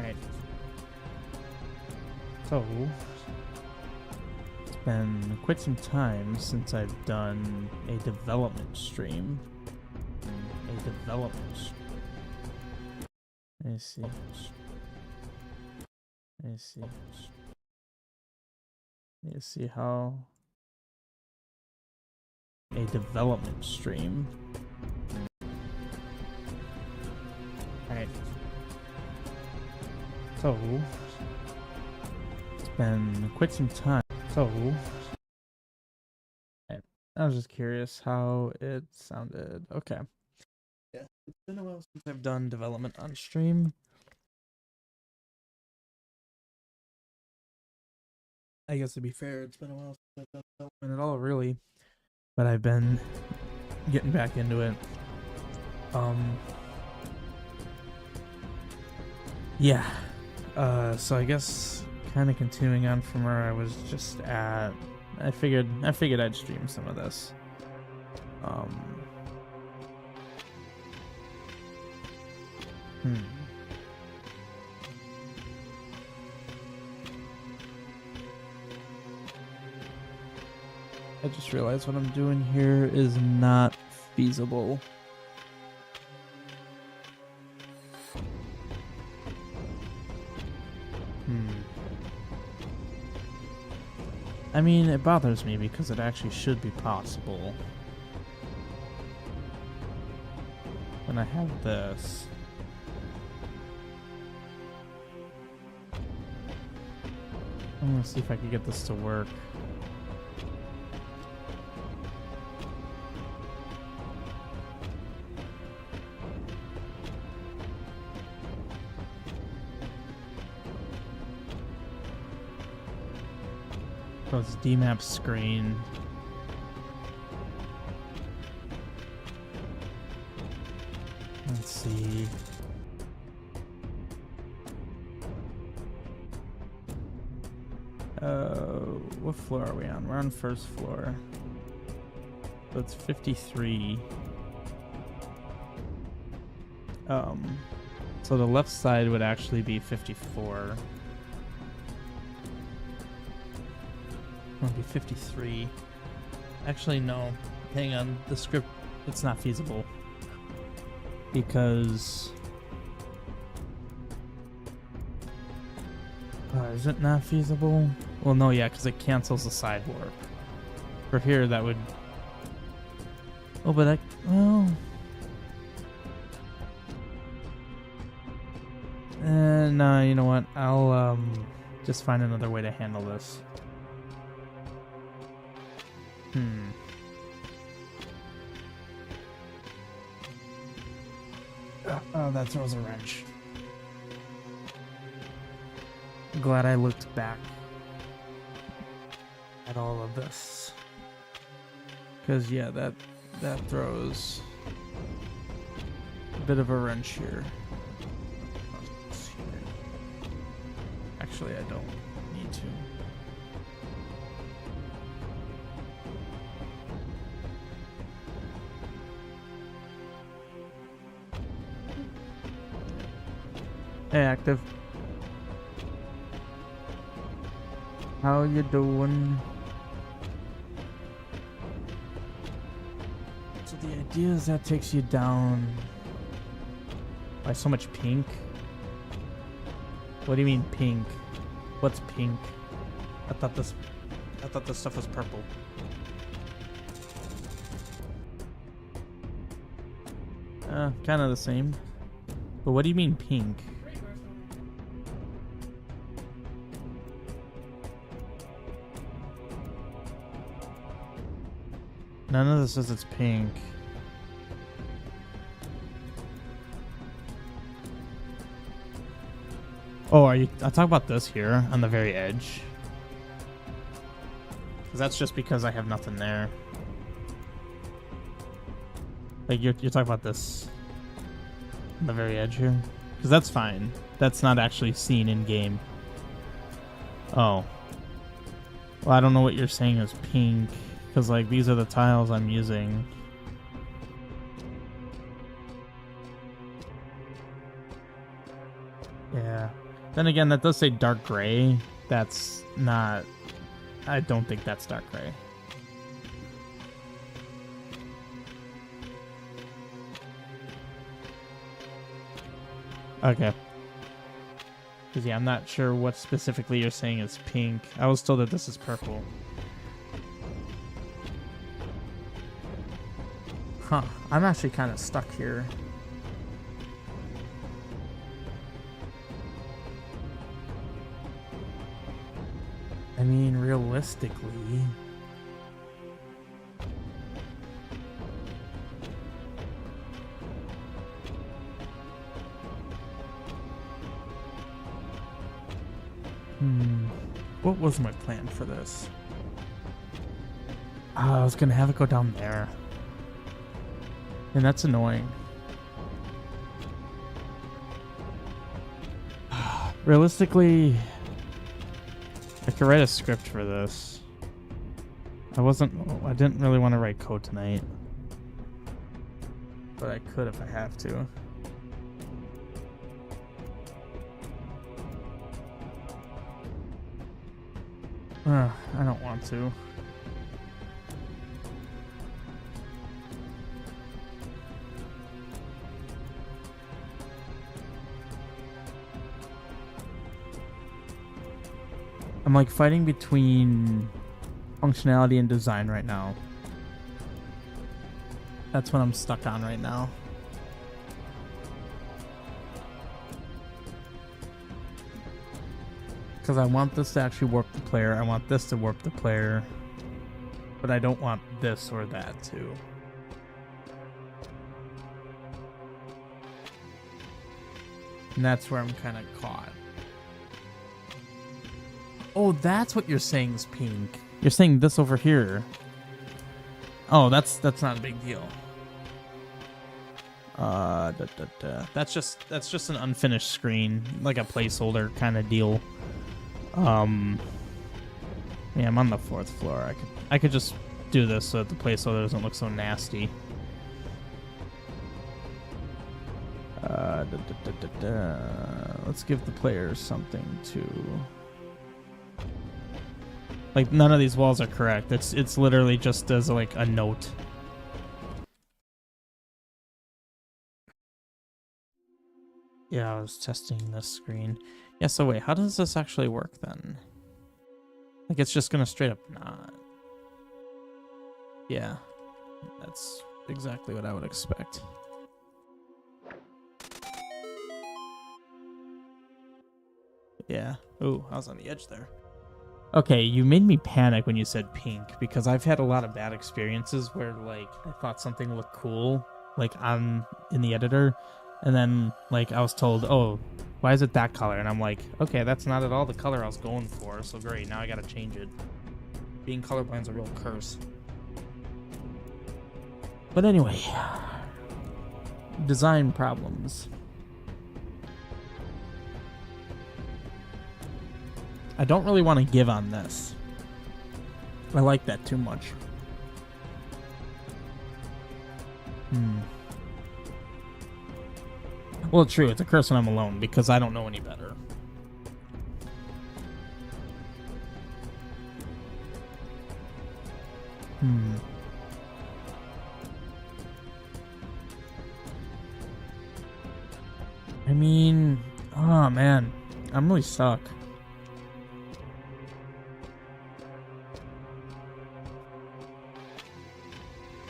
Alright. So, it's been quite some time since I've done a development stream. Let me see. Let me see how a development stream. Alright. So, it's been quite some time. So, I was just curious how it sounded. Okay. Yeah, it's been a while since I've done development on stream. I guess to be fair, it's been a while since I've done development at all, really. But I've been getting back into it. Yeah. So I guess kind of continuing on from where I was just at. I figured I'd stream some of this. I just realized what I'm doing here is not feasible. I mean, it bothers me because it actually should be possible. When I have this. I'm gonna see if I can get this to work. So it's DMAP screen. Let's see. What floor are we on? We're on first floor. So it's 53. So the left side would actually be 54. It'll be 53. Actually, no. Hang on. The script, it's not feasible. Because... is it not feasible? Well, no, yeah, because it cancels the side warp. For here, that would... Oh, but I... Well... no, you know what? I'll, just find another way to handle this. Oh, that throws a wrench. Glad I looked back at all of this. Because, yeah, that throws a bit of a wrench here. Actually, I don't need to. Hey, Active. How you doing? So the idea is that takes you down by so much pink. What do you mean pink? What's pink? I thought this stuff was purple. Kind of the same. But what do you mean pink? None of this says it's pink. Oh, I talk about this here on the very edge. Because that's just because I have nothing there. Like you're talking about this on the very edge here? Because that's fine. That's not actually seen in game. Oh. Well, I don't know what you're saying is pink. Because, like, these are the tiles I'm using. Yeah. Then again, that does say dark gray. That's not... I don't think that's dark gray. Okay. Because, yeah, I'm not sure what specifically you're saying is pink. I was told that this is purple. Huh. I'm actually kind of stuck here. I mean, realistically... What was my plan for this? I was gonna have it go down there. And that's annoying. Realistically, I could write a script for this. I didn't really want to write code tonight. But I could if I have to. I don't want to. I'm like fighting between functionality and design right now. That's what I'm stuck on right now. Because I want this to actually warp the player. I want this to warp the player. But I don't want this or that to. And that's where I'm kind of caught. Oh, that's what you're saying is pink. You're saying this over here. Oh, that's not a big deal. That's just an unfinished screen, like a placeholder kind of deal. Yeah, I'm on the 4th floor. I could just do this so that the placeholder doesn't look so nasty. Let's give the players something to... Like, none of these walls are correct. It's literally just as like a note. Yeah, I was testing this screen. Yeah, so wait, how does this actually work then? Like, it's just gonna straight up not. Yeah, that's exactly what I would expect. Yeah. Ooh, I was on the edge there. Okay, you made me panic when you said pink, because I've had a lot of bad experiences where, like, I thought something looked cool, like, in the editor, and then, like, I was told, oh, why is it that color? And I'm like, okay, that's not at all the color I was going for, so great, now I gotta change it. Being colorblind's a real curse. But anyway, design problems. I don't really want to give on this. I like that too much. Well, true, it's a curse when I'm alone, because I don't know any better. I mean, oh man, I'm really stuck.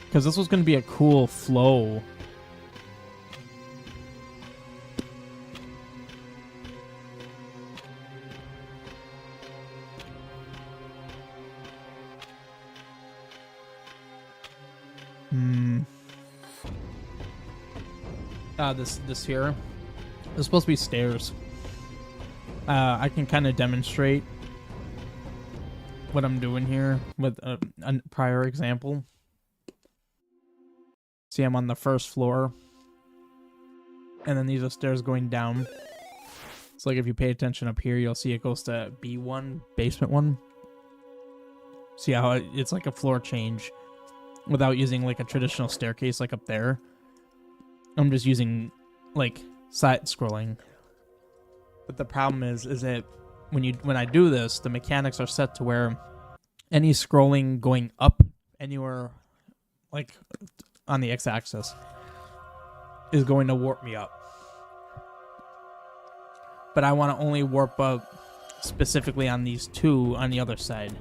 Because this was going to be a cool flow. This here. There's supposed to be stairs. I can kind of demonstrate what I'm doing here with a prior example. See, I'm on the 1st floor. And then these are stairs going down. So, like, if you pay attention up here, you'll see it goes to B1, basement 1. See how it's like a floor change without using, like, a traditional staircase like up there. I'm just using, like, side scrolling. But the problem is that when I do this, the mechanics are set to where any scrolling going up anywhere, like on the x-axis, is going to warp me up. But I want to only warp up specifically on these two on the other side.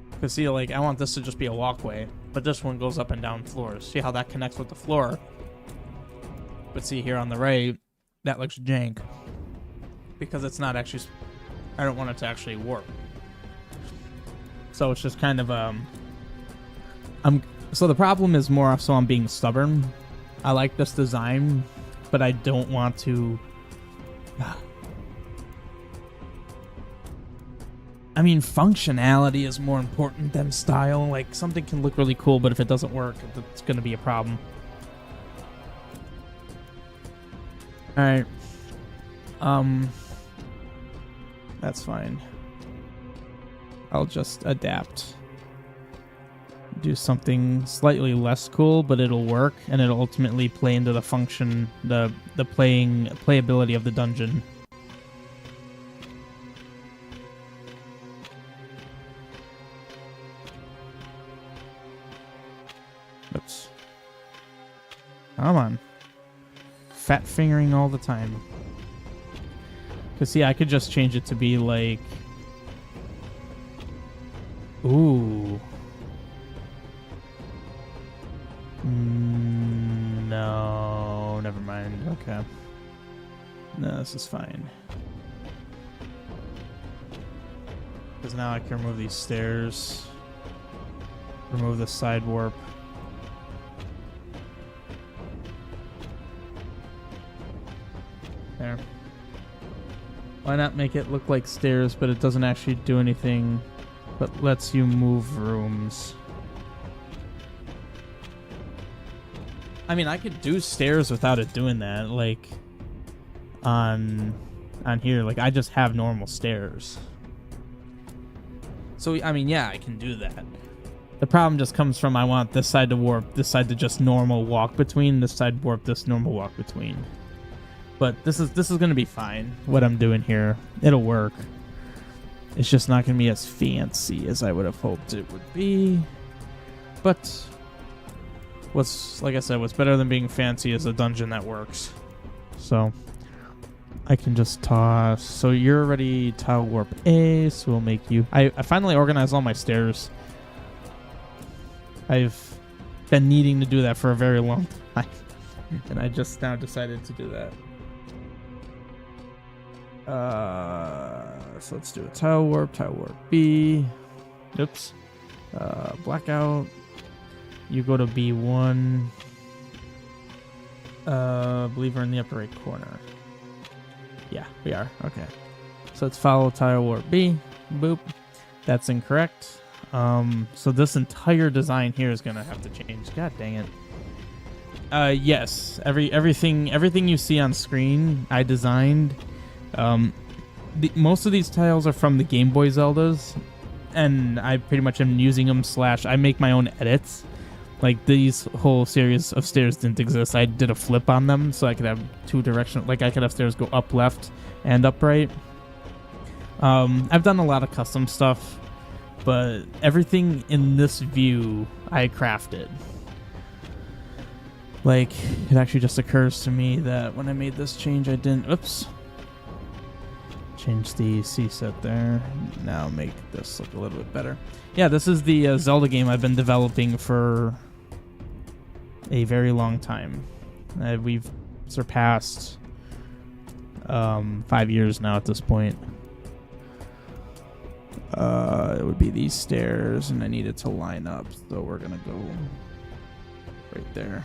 Because see, like, I want this to just be a walkway, but this one goes up and down floors. See how that connects with the floor? But see here on the right, that looks jank. Because it's not actually... I don't want it to actually warp. So it's just kind of... So the problem is more so I'm being stubborn. I like this design, but I don't want to... I mean, functionality is more important than style. Like, something can look really cool, but if it doesn't work, it's going to be a problem. Alright. That's fine. I'll just adapt. Do something slightly less cool, but it'll work, and it'll ultimately play into the function, the playability of the dungeon. Oops. Come on. Fat fingering all the time. Because, see, I could just change it to be like... Ooh. No, never mind. Okay. No, this is fine. Because now I can remove these stairs. Remove the side warp. There. Why not make it look like stairs, but it doesn't actually do anything, but lets you move rooms? I mean, I could do stairs without it doing that, like on here. Like, I just have normal stairs. So, I mean, yeah, I can do that. The problem just comes from I want this side to warp, this side to just normal walk between, this side warp, this normal walk between. But this is going to be fine, what I'm doing here. It'll work. It's just not going to be as fancy as I would have hoped it would be. But like I said, what's better than being fancy is a dungeon that works. So I can just toss. So you're already tile warp A, so we'll make you... I finally organized all my stairs. I've been needing to do that for a very long time. And I just now decided to do that. So let's do a tile warp B. Oops. Blackout. You go to B1. I believe we're in the upper right corner. Yeah, we are. Okay. So let's follow tile warp B. Boop. That's incorrect. So this entire design here is gonna have to change. God dang it. Yes. Everything you see on screen, I designed. Most of these tiles are from the Game Boy Zeldas, and I pretty much am using them / I make my own edits. Like, these whole series of stairs didn't exist. I did a flip on them so I could have two directions. Like, I could have stairs go up left and up right. I've done a lot of custom stuff, but everything in this view I crafted. Like, it actually just occurs to me that when I made this change, I didn't... Oops. Change the C set there. Now make this look a little bit better. Yeah, this is the Zelda game I've been developing for a very long time. We've surpassed 5 years now at this point. It would be these stairs, and I need it to line up, so we're gonna go right there.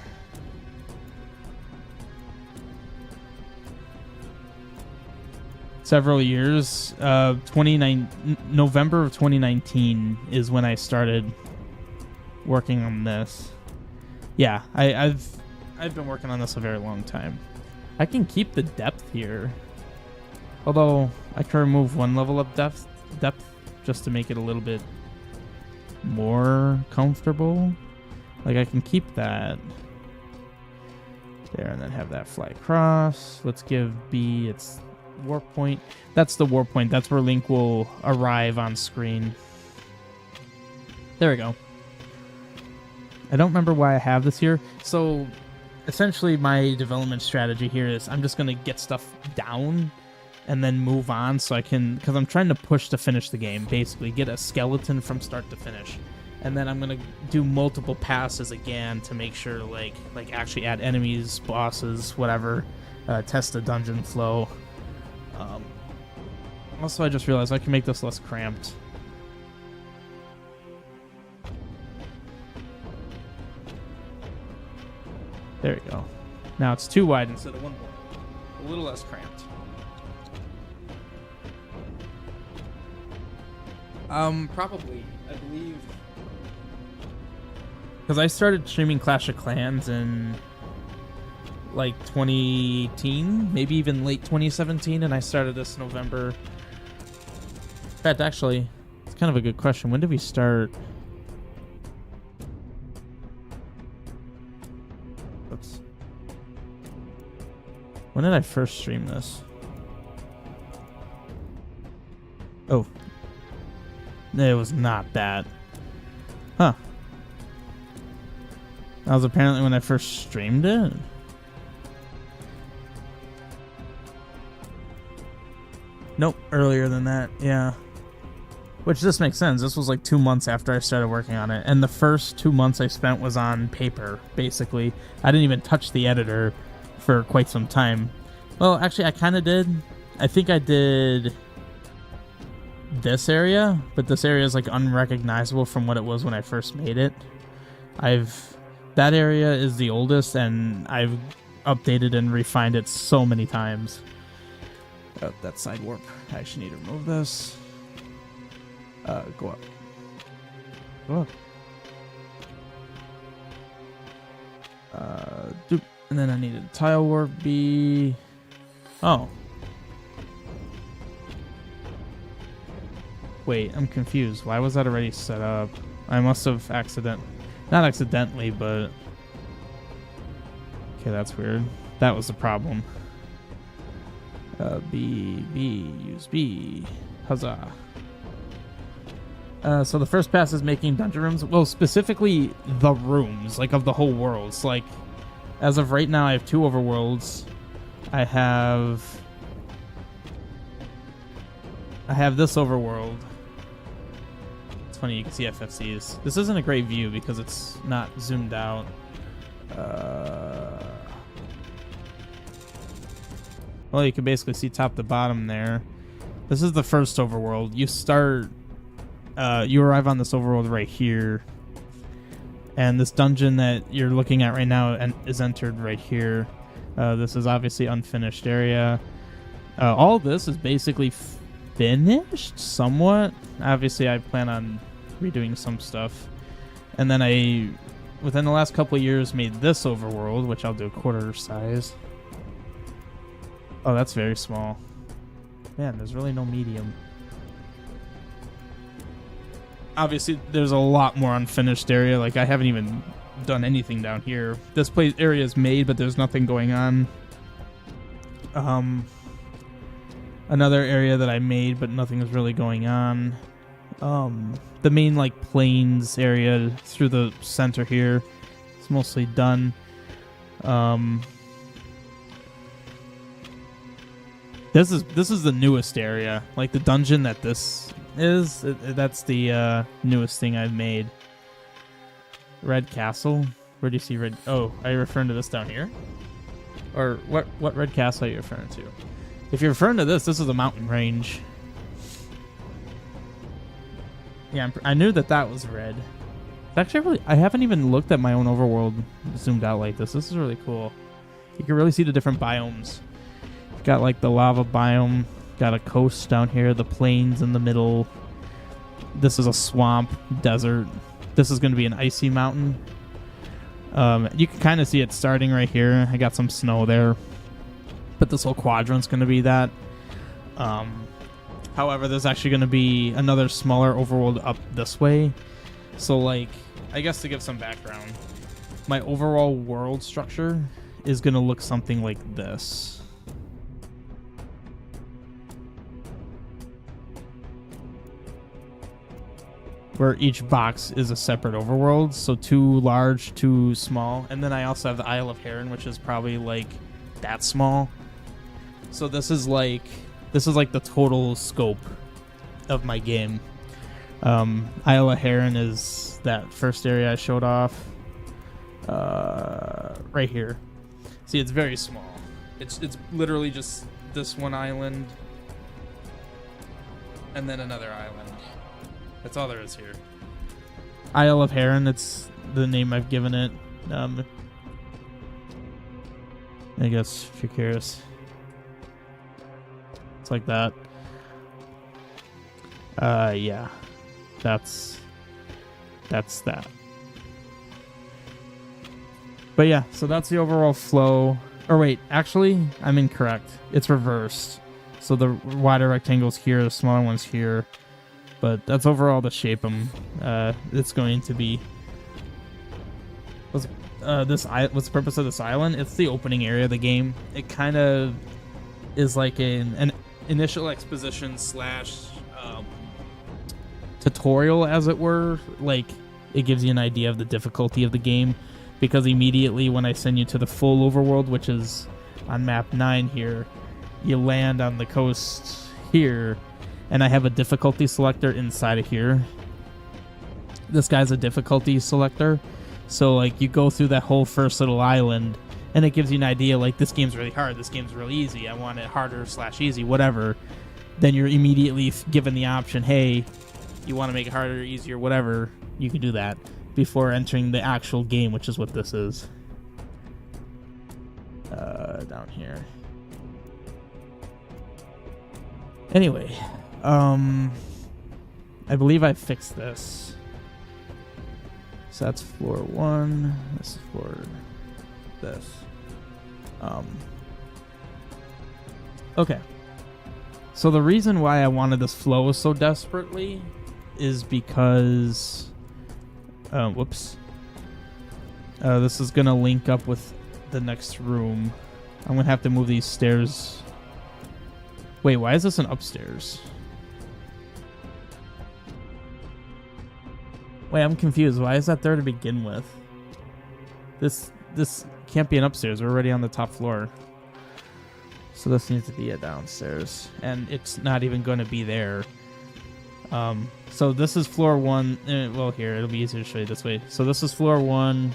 Several years. November of 2019 is when I started working on this. Yeah, I've been working on this a very long time. I can keep the depth here, although I can remove one level of depth just to make it a little bit more comfortable. Like, I can keep that. There, and then have that fly across. Let's give B its warp point. That's the warp point. That's where Link will arrive on screen. There we go. I don't remember why I have this here. So essentially my development strategy here is I'm just going to get stuff down and then move on so I can, because I'm trying to push to finish the game, basically get a skeleton from start to finish. And then I'm going to do multiple passes again to make sure, like actually add enemies, bosses, whatever, test the dungeon flow. Also, I just realized I can make this less cramped. There you go. Now it's 2 wide instead of 1 wide. A little less cramped. Probably, I believe, because I started streaming Clash of Clans in like 2018, maybe even late 2017, and I started this November. In fact, actually, it's kind of a good question. When did we start? Oops. When did I first stream this? Oh. It was not that. Huh. That was apparently when I first streamed it. Nope, earlier than that, yeah. Which this makes sense. This was like 2 months after I started working on it. And the first 2 months I spent was on paper, basically. I didn't even touch the editor for quite some time. Well, actually, I kind of did. I think I did this area, but this area is like unrecognizable from what it was when I first made it. That area is the oldest, and I've updated and refined it so many times. Oh, that side warp. I actually need to remove this. Go up. Go up. Doop. And then I needed tile warp B. Oh. Wait, I'm confused. Why was that already set up? I must have not accidentally, but... Okay, that's weird. That was the problem. B, use B. Huzzah. So the first pass is making dungeon rooms. Well, specifically the rooms, like of the whole world. So like, as of right now, I have 2 overworlds. I have this overworld. It's funny, you can see FFCs. This isn't a great view because it's not zoomed out. Well, you can basically see top to bottom there. This is the first overworld. You arrive on this overworld right here. And this dungeon that you're looking at right now is entered right here. This is obviously unfinished area. All this is basically finished somewhat. Obviously, I plan on redoing some stuff. And then within the last couple of years, made this overworld, which I'll do a quarter size. Oh, that's very small. Man, there's really no medium. Obviously, there's a lot more unfinished area. Like, I haven't even done anything down here. This area is made, but there's nothing going on. Another area that I made, but nothing is really going on. The main, like, plains area through the center here, it's mostly done. This is the newest area. Like, the dungeon that this is, that's the newest thing I've made. Red Castle? Where do you see red? Oh, are you referring to this down here? Or what red castle are you referring to? If you're referring to this is a mountain range. Yeah, I knew that was red. It's actually I haven't even looked at my own overworld zoomed out like this. This is really cool. You can really see the different biomes. Got like the lava biome, got a coast down here, the plains in the middle. This is a swamp, desert. This is going to be an icy mountain. You can kind of see it starting right here. I got some snow there. But this whole quadrant's going to be that. However, there's actually going to be another smaller overworld up this way. So, like, I guess to give some background, my overall world structure is going to look something like this. Where each box is a separate overworld, so 2 large, 2 small, and then I also have the Isle of Heron, which is probably like that small. So this is like the total scope of my game. Isle of Heron is that first area I showed off, right here. See, it's very small. It's literally just this one island, and then another island. That's all there is here. Isle of Heron, it's the name I've given it. I guess if you're curious. It's like that. Yeah. That's that. But yeah, so that's the overall flow. Or wait, actually, I'm incorrect. It's reversed. So the wider rectangle's here, the smaller one's here. But that's overall the shape it's going to be. What's the purpose of this island? It's the opening area of the game. It kind of is like an initial exposition / tutorial, as it were. Like, it gives you an idea of the difficulty of the game, because immediately when I send you to the full overworld, which is on map 9 here, you land on the coast here. And I have a difficulty selector inside of here. This guy's a difficulty selector. So, like, you go through that whole first little island, and it gives you an idea, like, this game's really hard, this game's really easy, I want it harder / easy, whatever. Then you're immediately given the option, hey, you want to make it harder, easier, whatever, you can do that before entering the actual game, which is what this is. Down here. Anyway. I believe I fixed this. So that's floor 1. This is for this. Okay. So the reason why I wanted this flow so desperately is because... whoops. This is going to link up with the next room. I'm going to have to move these stairs. Wait, why is this an upstairs? Wait, I'm confused. Why is that there to begin with? This can't be an upstairs. We're already on the top floor. So this needs to be a downstairs. And it's not even going to be there. So this is floor 1. Well, here, it'll be easier to show you this way. So this is floor 1,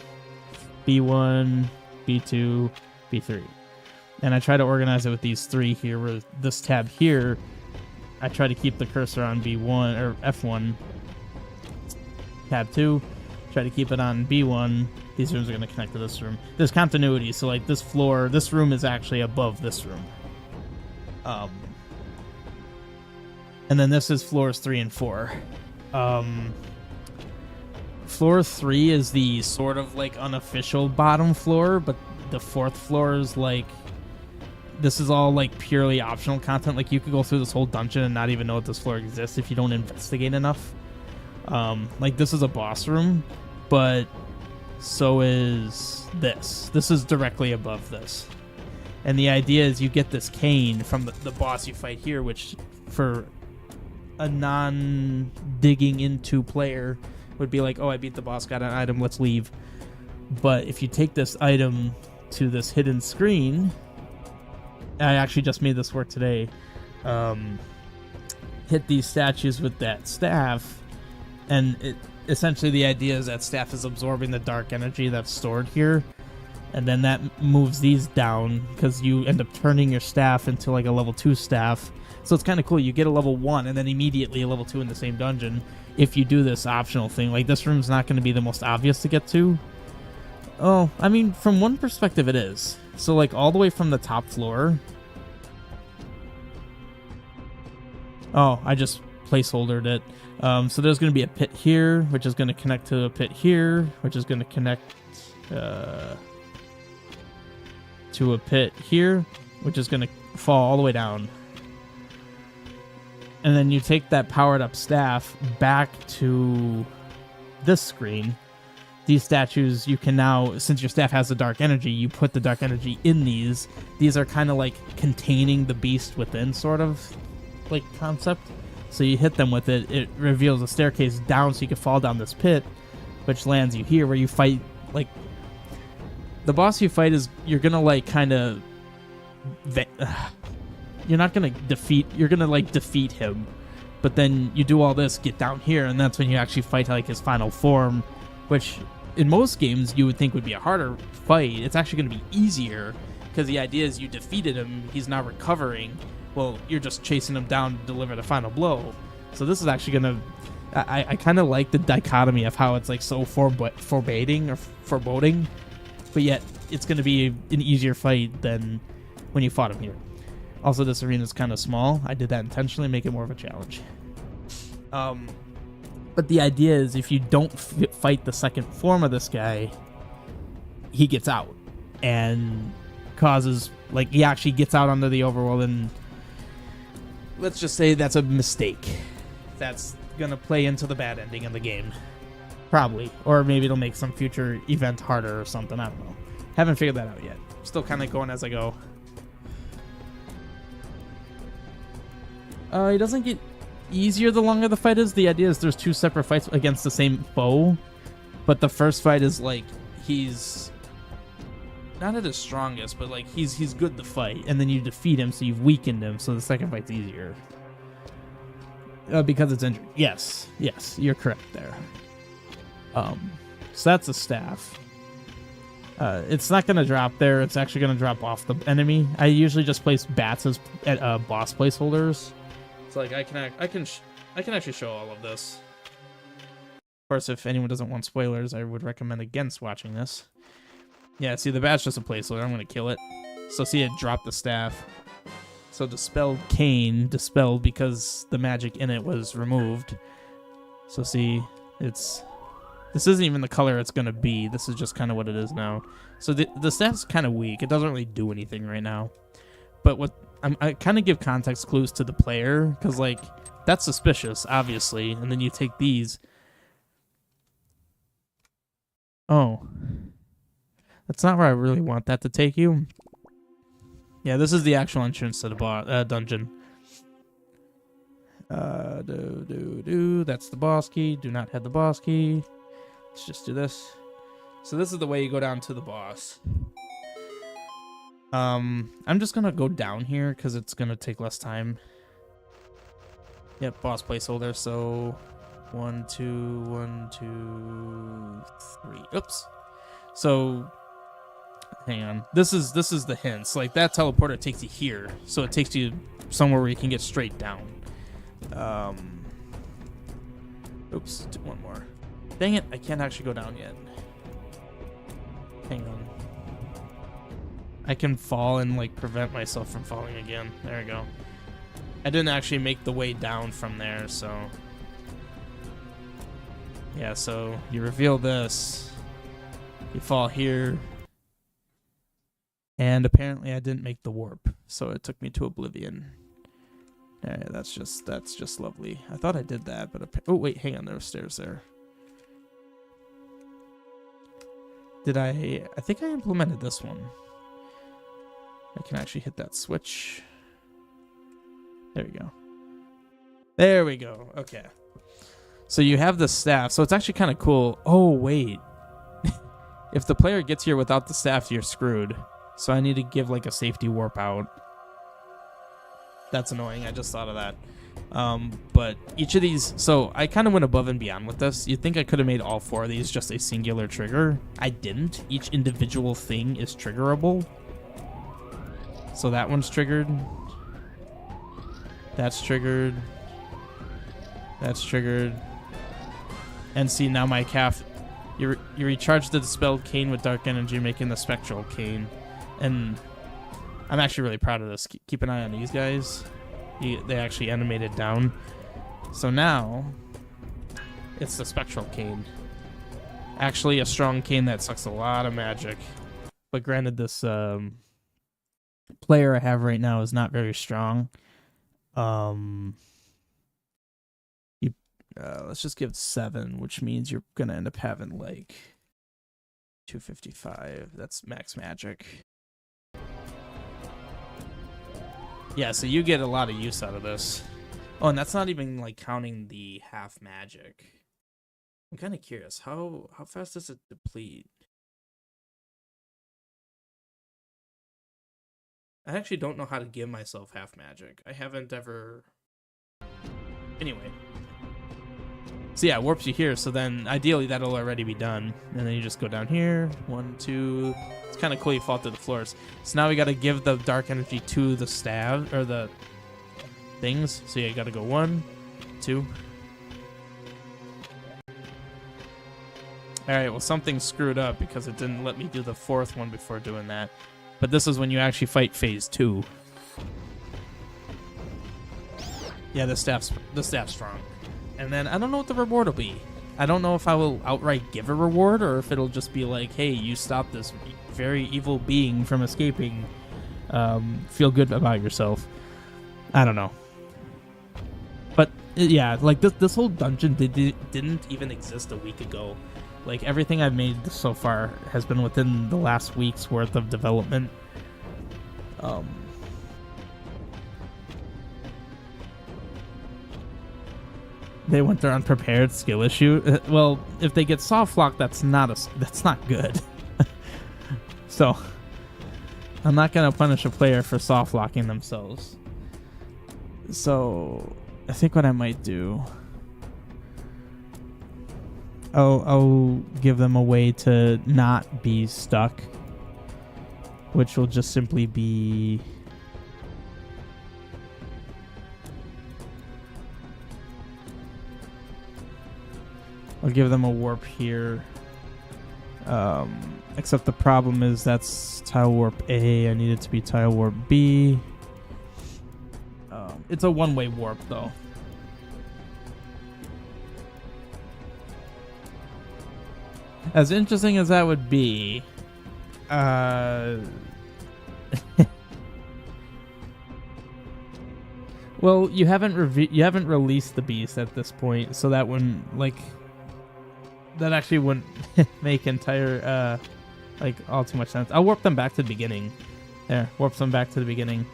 B1, B2, B3. And I try to organize it with these 3 here, where this tab here, I try to keep the cursor on B1 or F1. Tab 2, try to keep it on B1. These rooms are going to connect to this room. There's continuity, so like this floor, this room is actually above this room. And then this is floors 3 and 4. Floor 3 is the sort of like unofficial bottom floor, but the 4th floor is like, this is all like purely optional content. Like, you could go through this whole dungeon and not even know that this floor exists if you don't investigate enough. Like, this is a boss room, but so is this. This is directly above this. And the idea is you get this cane from the boss you fight here, which for a non-digging into player would be like, oh, I beat the boss, got an item, let's leave. But if you take this item to this hidden screen, I actually just made this work today, hit these statues with that staff, and essentially the idea is that staff is absorbing the dark energy that's stored here, and then that moves these down because you end up turning your staff into like a level 2 staff. So it's kind of cool. You get a level 1 and then immediately a level 2 in the same dungeon if you do this optional thing. Like, this room's not going to be the most obvious to get to. Oh, I mean, from one perspective it is. So, like, all the way from the top floor. Oh, I just placeholdered it. So there's going to be a pit here, which is going to connect to a pit here, which is going to connect to a pit here, which is going to fall all the way down. And then you take that powered up staff back to this screen, these statues, you can now, since your staff has the dark energy, you put the dark energy in these. These are kind of like containing the beast within, sort of like concept. So you hit them with it, it reveals a staircase down so you can fall down this pit, which lands you here where you fight, like, the boss you fight is, you're gonna like kind of, you're not gonna defeat, you're gonna like defeat him, but then you do all this, get down here, and that's when you actually fight like his final form, which in most games you would think would be a harder fight. It's actually going to be easier because the idea is you defeated him, he's now recovering. Well, you're just chasing him down to deliver the final blow. So this is actually going to... I kind of like the dichotomy of how it's like so foreboding, but yet it's going to be an easier fight than when you fought him here. Also, this arena is kind of small. I did that intentionally, make it more of a challenge. But the idea is if you don't fight the second form of this guy, he gets out and causes, like, he actually gets out under the overworld, and let's just say that's a mistake. That's going to play into the bad ending of the game. Probably. Or maybe it'll make some future event harder or something. I don't know. Haven't figured that out yet. Still kind of going as I go. He doesn't get easier the longer the fight is. The idea is there's two separate fights against the same foe, but the first fight is like he's not at his strongest, but like he's good to fight, and then you defeat him, so you've weakened him, so the second fight's easier because it's injured. Yes, you're correct there. So that's a staff. It's not going to drop there. It's actually going to drop off the enemy. I usually just place bats as boss placeholders. So like I can actually show all of this. Of course, if anyone doesn't want spoilers, I would recommend against watching this. Yeah, see, the bat's just a placeholder. I'm going to kill it. So see, it dropped the staff. So dispelled cane, dispelled because the magic in it was removed. So see, this isn't even the color it's going to be. This is just kind of what it is now. So the staff's kind of weak. It doesn't really do anything right now. But what I kind of give context clues to the player, because like that's suspicious, obviously. And then you take these. Oh, that's not where I really want that to take you. Yeah, this is the actual entrance to the dungeon. That's the boss key. Do not head the boss key. Let's just do this. So this is the way you go down to the boss. I'm just gonna go down here because it's gonna take less time. Yep, boss placeholder. So 1, 2, 1, 2, 3. Oops. So hang on. This is the hints. Like that teleporter takes you here, so it takes you somewhere where you can get straight down. Oops. Do one more. Dang it! I can't actually go down yet. Hang on. I can fall and like prevent myself from falling again. There we go. I didn't actually make the way down from there, so yeah, so you reveal this, you fall here, and apparently I didn't make the warp, so it took me to oblivion. Yeah, that's just lovely. I thought I did that, but oh wait, hang on, there were stairs there. Did I think I implemented this one. I can actually hit that switch. There we go. There we go. Okay. So you have the staff. So it's actually kind of cool. Oh, wait. If the player gets here without the staff, you're screwed. So I need to give like a safety warp out. That's annoying. I just thought of that. But each of these... So I kind of went above and beyond with this. You'd think I could have made all 4 of these just a singular trigger. I didn't. Each individual thing is triggerable. So that one's triggered. That's triggered. That's triggered. And see, now my calf... You recharge the dispelled cane with dark energy, making the spectral cane. And I'm actually really proud of this. Keep an eye on these guys. They actually animated down. So now, it's the spectral cane. Actually, a strong cane that sucks a lot of magic. But granted, this player I have right now is not very strong. Let's just give it 7, which means you're gonna end up having like 255. That's max magic. Yeah, so you get a lot of use out of this. Oh, and that's not even like counting the half magic. I'm kind of curious. How fast does it deplete? I actually don't know how to give myself half magic. I haven't ever... Anyway. So yeah, it warps you here, so then ideally that'll already be done. And then you just go down here. 1, 2... It's kind of cool you fall through the floors. So now we got to give the dark energy to the stab, or the things. So yeah, you got to go 1, 2... Alright, well something screwed up because it didn't let me do the 4th one before doing that. But this is when you actually fight phase 2. Yeah, the staff's strong. And then I don't know what the reward will be. I don't know if I will outright give a reward or if it'll just be like, hey, you stopped this very evil being from escaping. Feel good about yourself. I don't know. But yeah, like this whole dungeon didn't even exist a week ago. Like, everything I've made so far has been within the last week's worth of development. They went there unprepared, skill issue. Well, if they get soft locked, that's not good. So, I'm not gonna punish a player for soft locking themselves. So, I think what I might do... I'll give them a way to not be stuck, which will just simply be... I'll give them a warp here. Except the problem is that's tile warp A. I need it to be tile warp B. It's a one-way warp, though. As interesting as that would be, well, you haven't released the beast at this point, so that wouldn't that actually wouldn't make entire all too much sense. I'll warp them back to the beginning. There, warp them back to the beginning.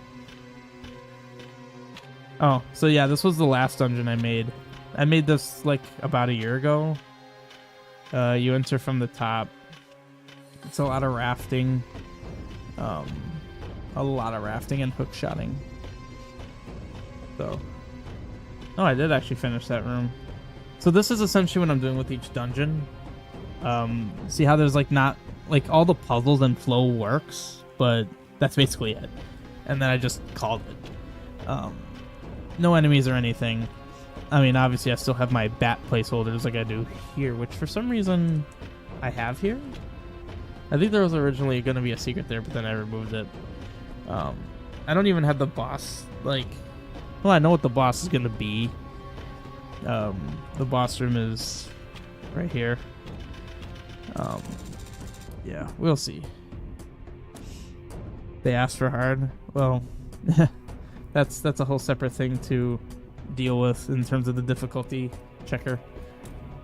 Oh, so yeah, this was the last dungeon I made. I made this like about a year ago. You enter from the top. It's a lot of rafting. A lot of rafting and hook shotting. So. Oh, I did actually finish that room. So this is essentially what I'm doing with each dungeon. See how there's not all the puzzles and flow works, but that's basically it. And then I just called it. No enemies or anything. I mean, obviously, I still have my bat placeholders like I do here, which for some reason I have here. I think there was originally going to be a secret there, but then I removed it. I don't even have the boss, well, I know what the boss is going to be. The boss room is right here. Yeah, we'll see. They asked for hard. Well, that's a whole separate thing to deal with in terms of the difficulty checker.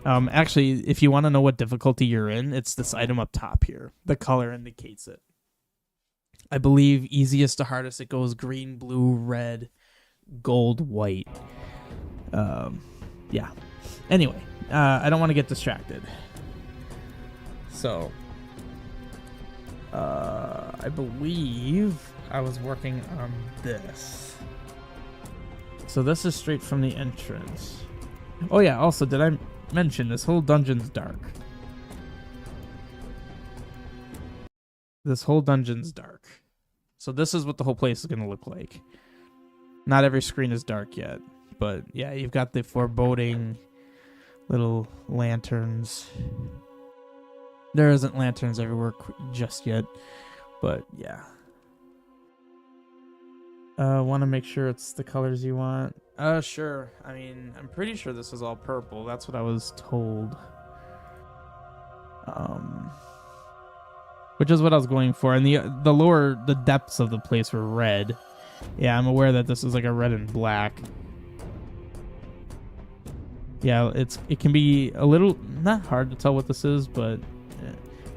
Actually, if you want to know what difficulty you're in, it's this item up top here. The color indicates it. I believe easiest to hardest, it goes green, blue, red, gold, white. Yeah. Anyway, I don't want to get distracted. So, I believe I was working on this. So this is straight from the entrance. Oh yeah, also, did I mention this whole dungeon's dark? This whole dungeon's dark. So this is what the whole place is going to look like. Not every screen is dark yet. But yeah, you've got the foreboding little lanterns. There isn't lanterns everywhere just yet. But yeah. Want to make sure it's the colors you want? Sure. I mean, I'm pretty sure this is all purple. That's what I was told. Which is what I was going for. And the depths of the place were red. Yeah, I'm aware that this is like a red and black. Yeah, it can be a little not hard to tell what this is, but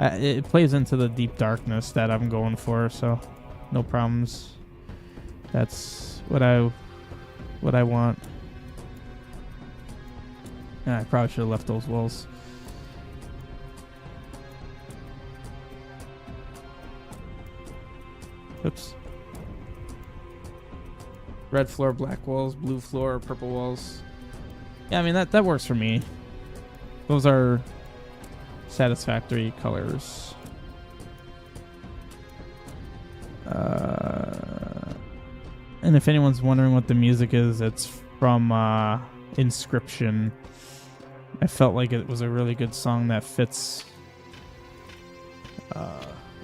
It plays into the deep darkness that I'm going for, so no problems. That's what I want. Yeah, I probably should have left those walls. Oops. Red floor, black walls, blue floor, purple walls. Yeah, I mean that works for me. Those are satisfactory colors. And if anyone's wondering what the music is, it's from Inscription. I felt like it was a really good song that fits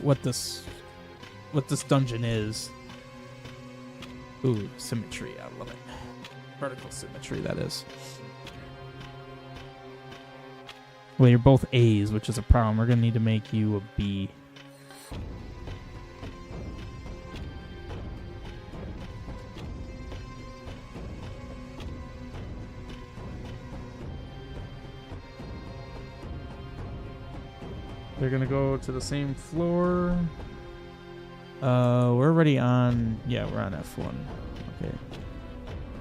what this dungeon is. Ooh, symmetry, I love it. Vertical symmetry, that is. Well, you're both A's, which is a problem. We're gonna need to make you a B. They're gonna go to the same floor. We're already on. Yeah, we're on F1. Okay.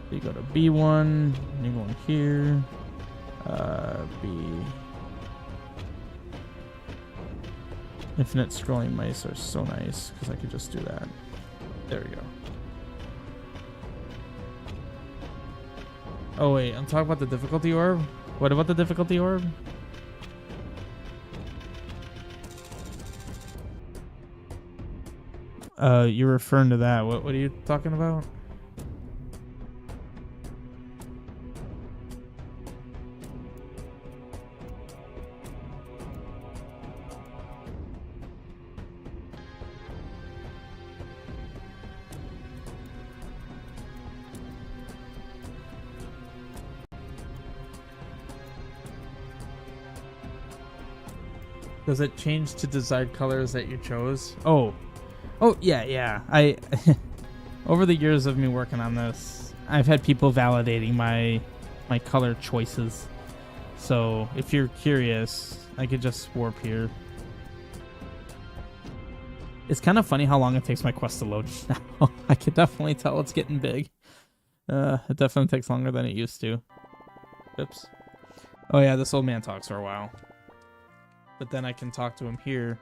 So you go to B1. You're going here. B. Infinite scrolling mice are so nice because I could just do that. There we go. Oh wait, I'm talking about the difficulty orb. What about the difficulty orb? You're referring to that. What are you talking about? Does it change to desired colors that you chose? Oh, yeah. I over the years of me working on this, I've had people validating my color choices. So if you're curious, I could just warp here. It's kind of funny how long it takes my quest to load now. I can definitely tell it's getting big. It definitely takes longer than it used to. Oops. Oh yeah, this old man talks for a while. But then I can talk to him here.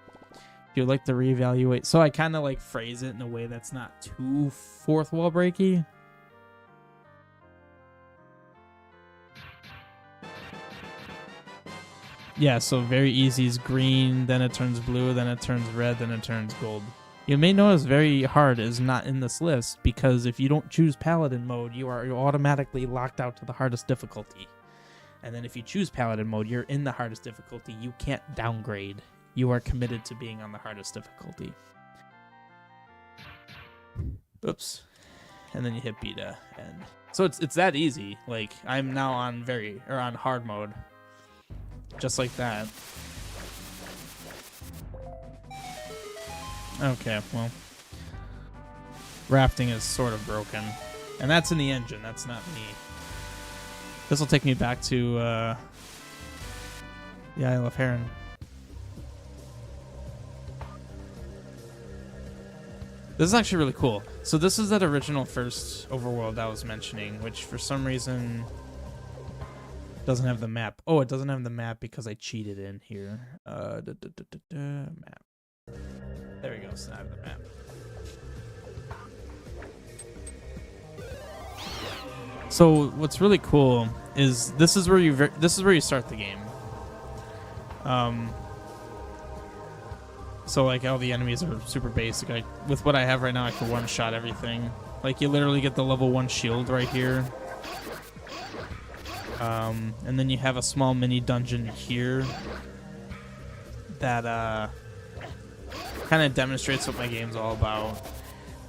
If you'd like to reevaluate. So I kind of like phrase it in a way that's not too fourth wall breaky. Yeah, so very easy is green, then it turns blue, then it turns red, then it turns gold. You may notice very hard is not in this list because if you don't choose Paladin mode, you're automatically locked out to the hardest difficulty. And then if you choose Paladin mode, you're in the hardest difficulty. You can't downgrade. You are committed to being on the hardest difficulty. Oops. And then you hit B to end. So it's that easy. Like I'm now on on hard mode. Just like that. Okay, well. Rafting is sort of broken. And that's in the engine, that's not me. This will take me back to the Isle of Heron. This is actually really cool. So this is that original first overworld I was mentioning, which for some reason doesn't have the map. Oh, it doesn't have the map because I cheated in here. Map. There we go. So I have the map. So what's really cool is this is where you start the game. So like all the enemies are super basic. With what I have right now, I can one-shot everything. Like you literally get the level 1 shield right here. And then you have a small mini dungeon here that kind of demonstrates what my game's all about.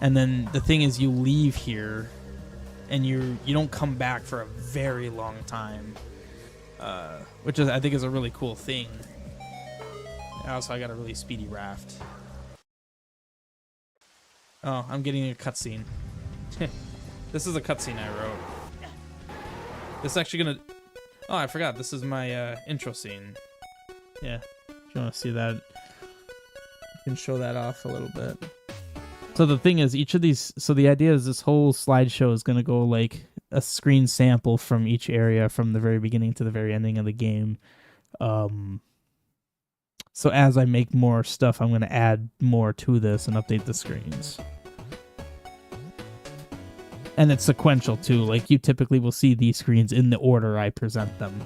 And then the thing is, you leave here, and you don't come back for a very long time, which I think is a really cool thing. Also, I got a really speedy raft. Oh, I'm getting a cutscene. This is a cutscene I wrote. This is actually gonna... Oh, I forgot. This is my intro scene. Yeah, if you want to see that. can show that off a little bit. So the thing is, each of these, so the idea is this whole slideshow is going to go like a screen sample from each area from the very beginning to the very ending of the game. So as I make more stuff, I'm going to add more to this and update the screens. And it's sequential too. Like you typically will see these screens in the order I present them.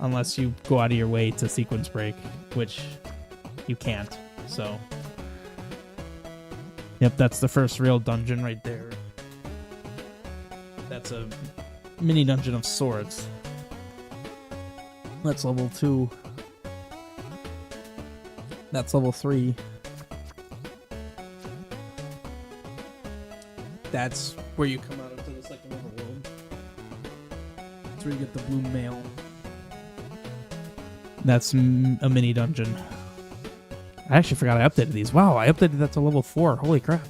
Unless you go out of your way to sequence break, which you can't. So, yep, that's the first real dungeon right there. That's a mini dungeon of sorts. That's level 2. That's level 3. That's where you come out into the second overworld. That's where you get the blue mail. That's a mini dungeon. I actually forgot I updated these. Wow, I updated that to level 4. Holy crap.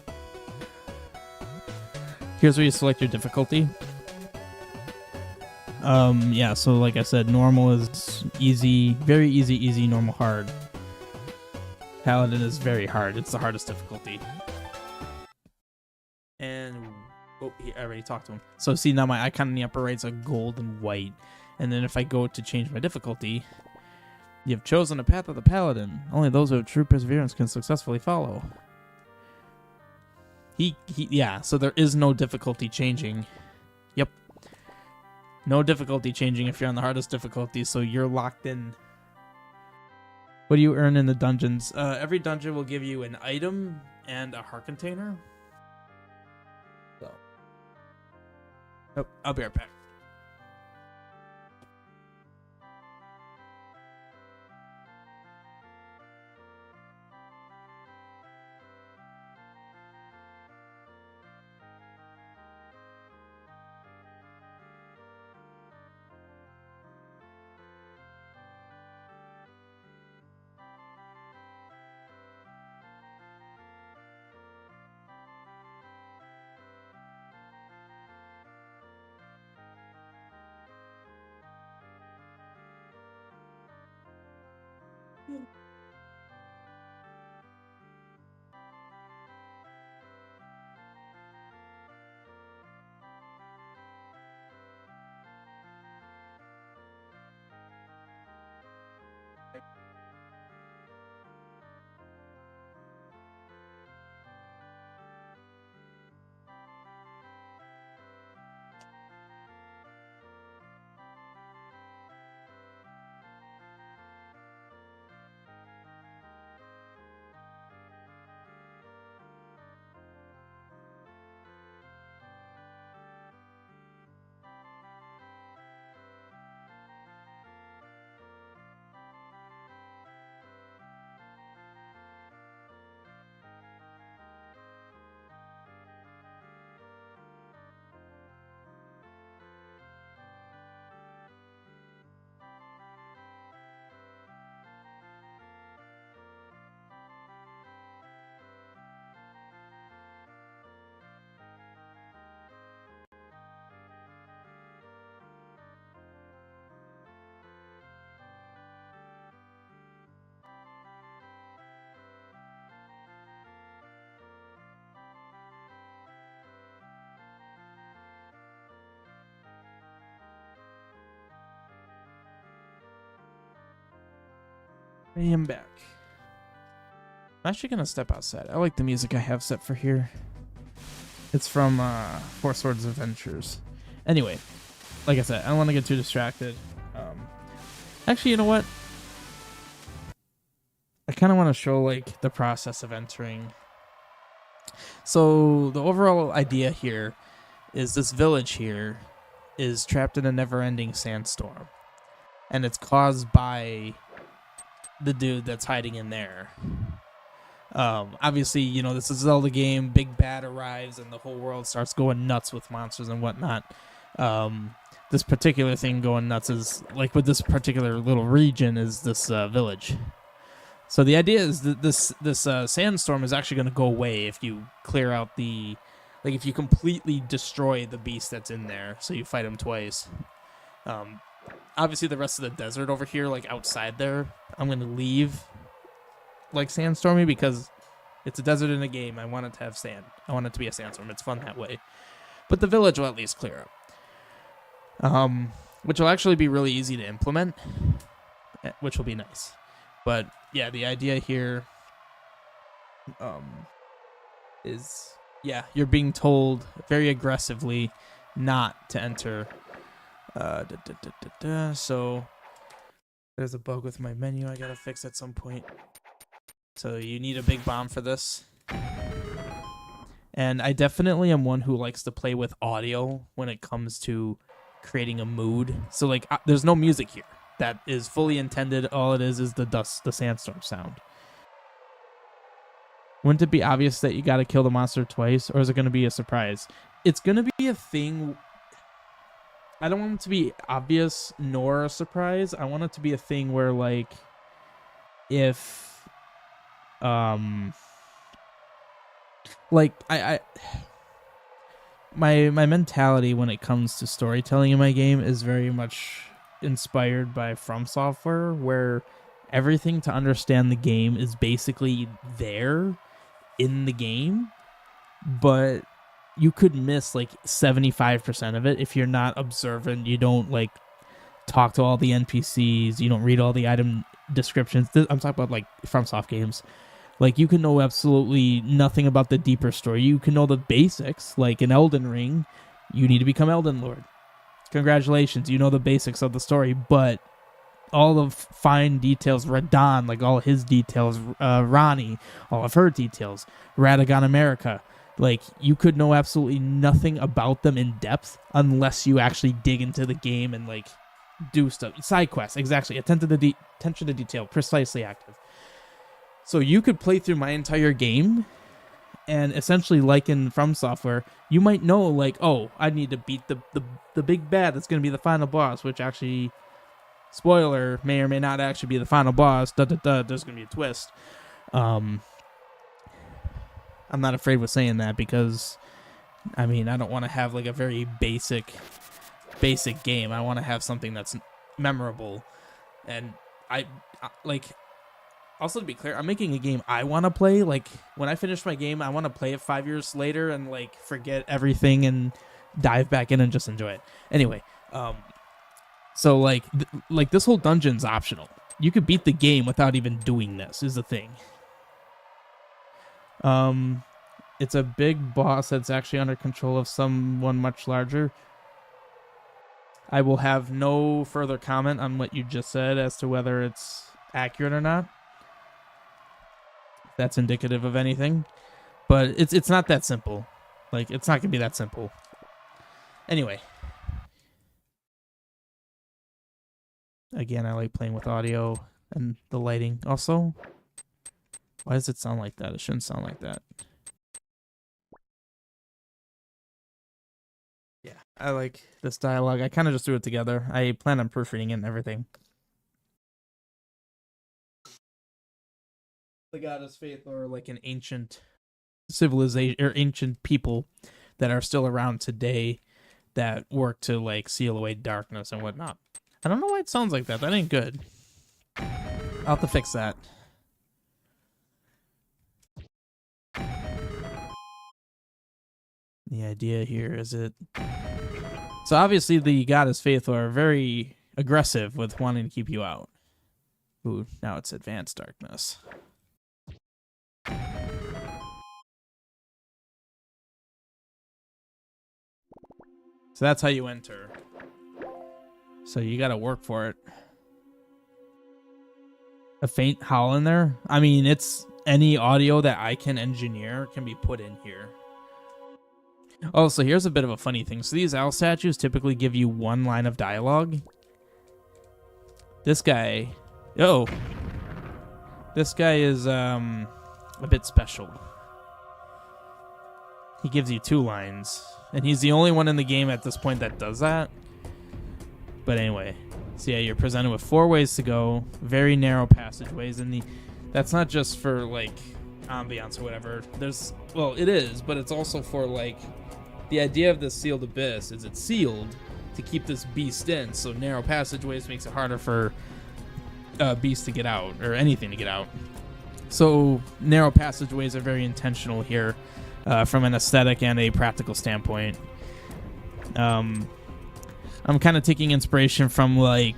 Here's where you select your difficulty. Yeah, so like I said, normal is easy, very easy, easy, normal, hard. Paladin is very hard. It's the hardest difficulty. And, oh, I already talked to him. So see, now my icon in the upper right is a gold and white. And then if I go to change my difficulty, you have chosen a path of the Paladin. Only those who have true perseverance can successfully follow. Yeah, so there is no difficulty changing. Yep. No difficulty changing if you're on the hardest difficulty, so you're locked in. What do you earn in the dungeons? Every dungeon will give you an item and a heart container. So. Oh, I'll be right back. I am back. I'm actually going to step outside. I like the music I have set for here. It's from Four Swords Adventures. Anyway, like I said, I don't want to get too distracted. Actually, you know what? I kind of want to show like the process of entering. So the overall idea here is this village here is trapped in a never-ending sandstorm. And it's caused by the dude that's hiding in there. Obviously, you know, this is a Zelda game. Big Bad arrives and the whole world starts going nuts with monsters and whatnot. This particular thing going nuts is, like with this particular little region, is this village. So the idea is that this sandstorm is actually going to go away if you clear out the... Like, if you completely destroy the beast that's in there, so you fight him twice. Obviously, the rest of the desert over here, like outside there, I'm going to leave like sandstormy because it's a desert in a game. I want it to have sand. I want it to be a sandstorm. It's fun that way. But the village will at least clear up. Which will actually be really easy to implement, which will be nice. But yeah, the idea here is, yeah, you're being told very aggressively not to enter. So there's a bug with my menu I gotta fix at some point. So you need a big bomb for this. And I definitely am one who likes to play with audio when it comes to creating a mood. So like there's no music here. That is fully intended. All it is the sandstorm sound. Wouldn't it be obvious that you got to kill the monster twice, or is it going to be a surprise? It's going to be a thing. I don't want it to be obvious nor a surprise. I want it to be a thing where, like, if, like my mentality when it comes to storytelling in my game is very much inspired by From Software, where everything to understand the game is basically there in the game, but you could miss like 75% of it if you're not observant. You don't like talk to all the NPCs, you don't read all the item descriptions. I'm talking about like FromSoft games. Like, you can know absolutely nothing about the deeper story. You can know the basics, like in Elden Ring, you need to become Elden Lord. Congratulations, you know the basics of the story, but all the fine details, Radon, like all his details, Ronnie, all of her details, Radagon America, like, you could know absolutely nothing about them in depth unless you actually dig into the game and, like, do stuff. Side quests, exactly. Attention to detail, precisely active. So you could play through my entire game, and essentially, like in From Software, you might know, like, oh, I need to beat the big bad that's going to be the final boss, which actually, spoiler, may or may not actually be the final boss. There's going to be a twist. I'm not afraid with saying that because, I mean, I don't want to have like a very basic game. I want to have something that's memorable. And I like, also to be clear, I'm making a game I want to play. Like, when I finish my game, I want to play it 5 years later and like forget everything and dive back in and just enjoy it. Anyway, so like this whole dungeon's optional. You could beat the game without even doing this, is the thing. It's a big boss that's actually under control of someone much larger. I will have no further comment on what you just said as to whether it's accurate or not. That's indicative of anything. But it's not that simple. Like, it's not going to be that simple. Anyway. Again, I like playing with audio and the lighting. Also, why does it sound like that? It shouldn't sound like that. Yeah, I like this dialogue. I kind of just threw it together. I plan on proofreading it and everything. The goddess faith, or like an ancient civilization or ancient people that are still around today that work to like seal away darkness and whatnot. I don't know why it sounds like that. That ain't good. I'll have to fix that. The idea here is it... So obviously the goddess faithful are very aggressive with wanting to keep you out. Ooh, now it's advanced darkness. So that's how you enter. So you gotta work for it. A faint howl in there? I mean, it's any audio that I can engineer can be put in here. Oh, so here's a bit of a funny thing. So these owl statues typically give you one line of dialogue. This guy... Oh. This guy is a bit special. He gives you 2 lines. And he's the only one in the game at this point that does that. But anyway. So yeah, you're presented with 4 ways to go. Very narrow passageways. And that's not just for, like, ambiance or whatever. There's... Well, it is, but it's also for, like... The idea of this sealed abyss is it's sealed to keep this beast in. So narrow passageways makes it harder for beasts to get out, or anything to get out. So narrow passageways are very intentional here from an aesthetic and a practical standpoint. I'm kind of taking inspiration from, like,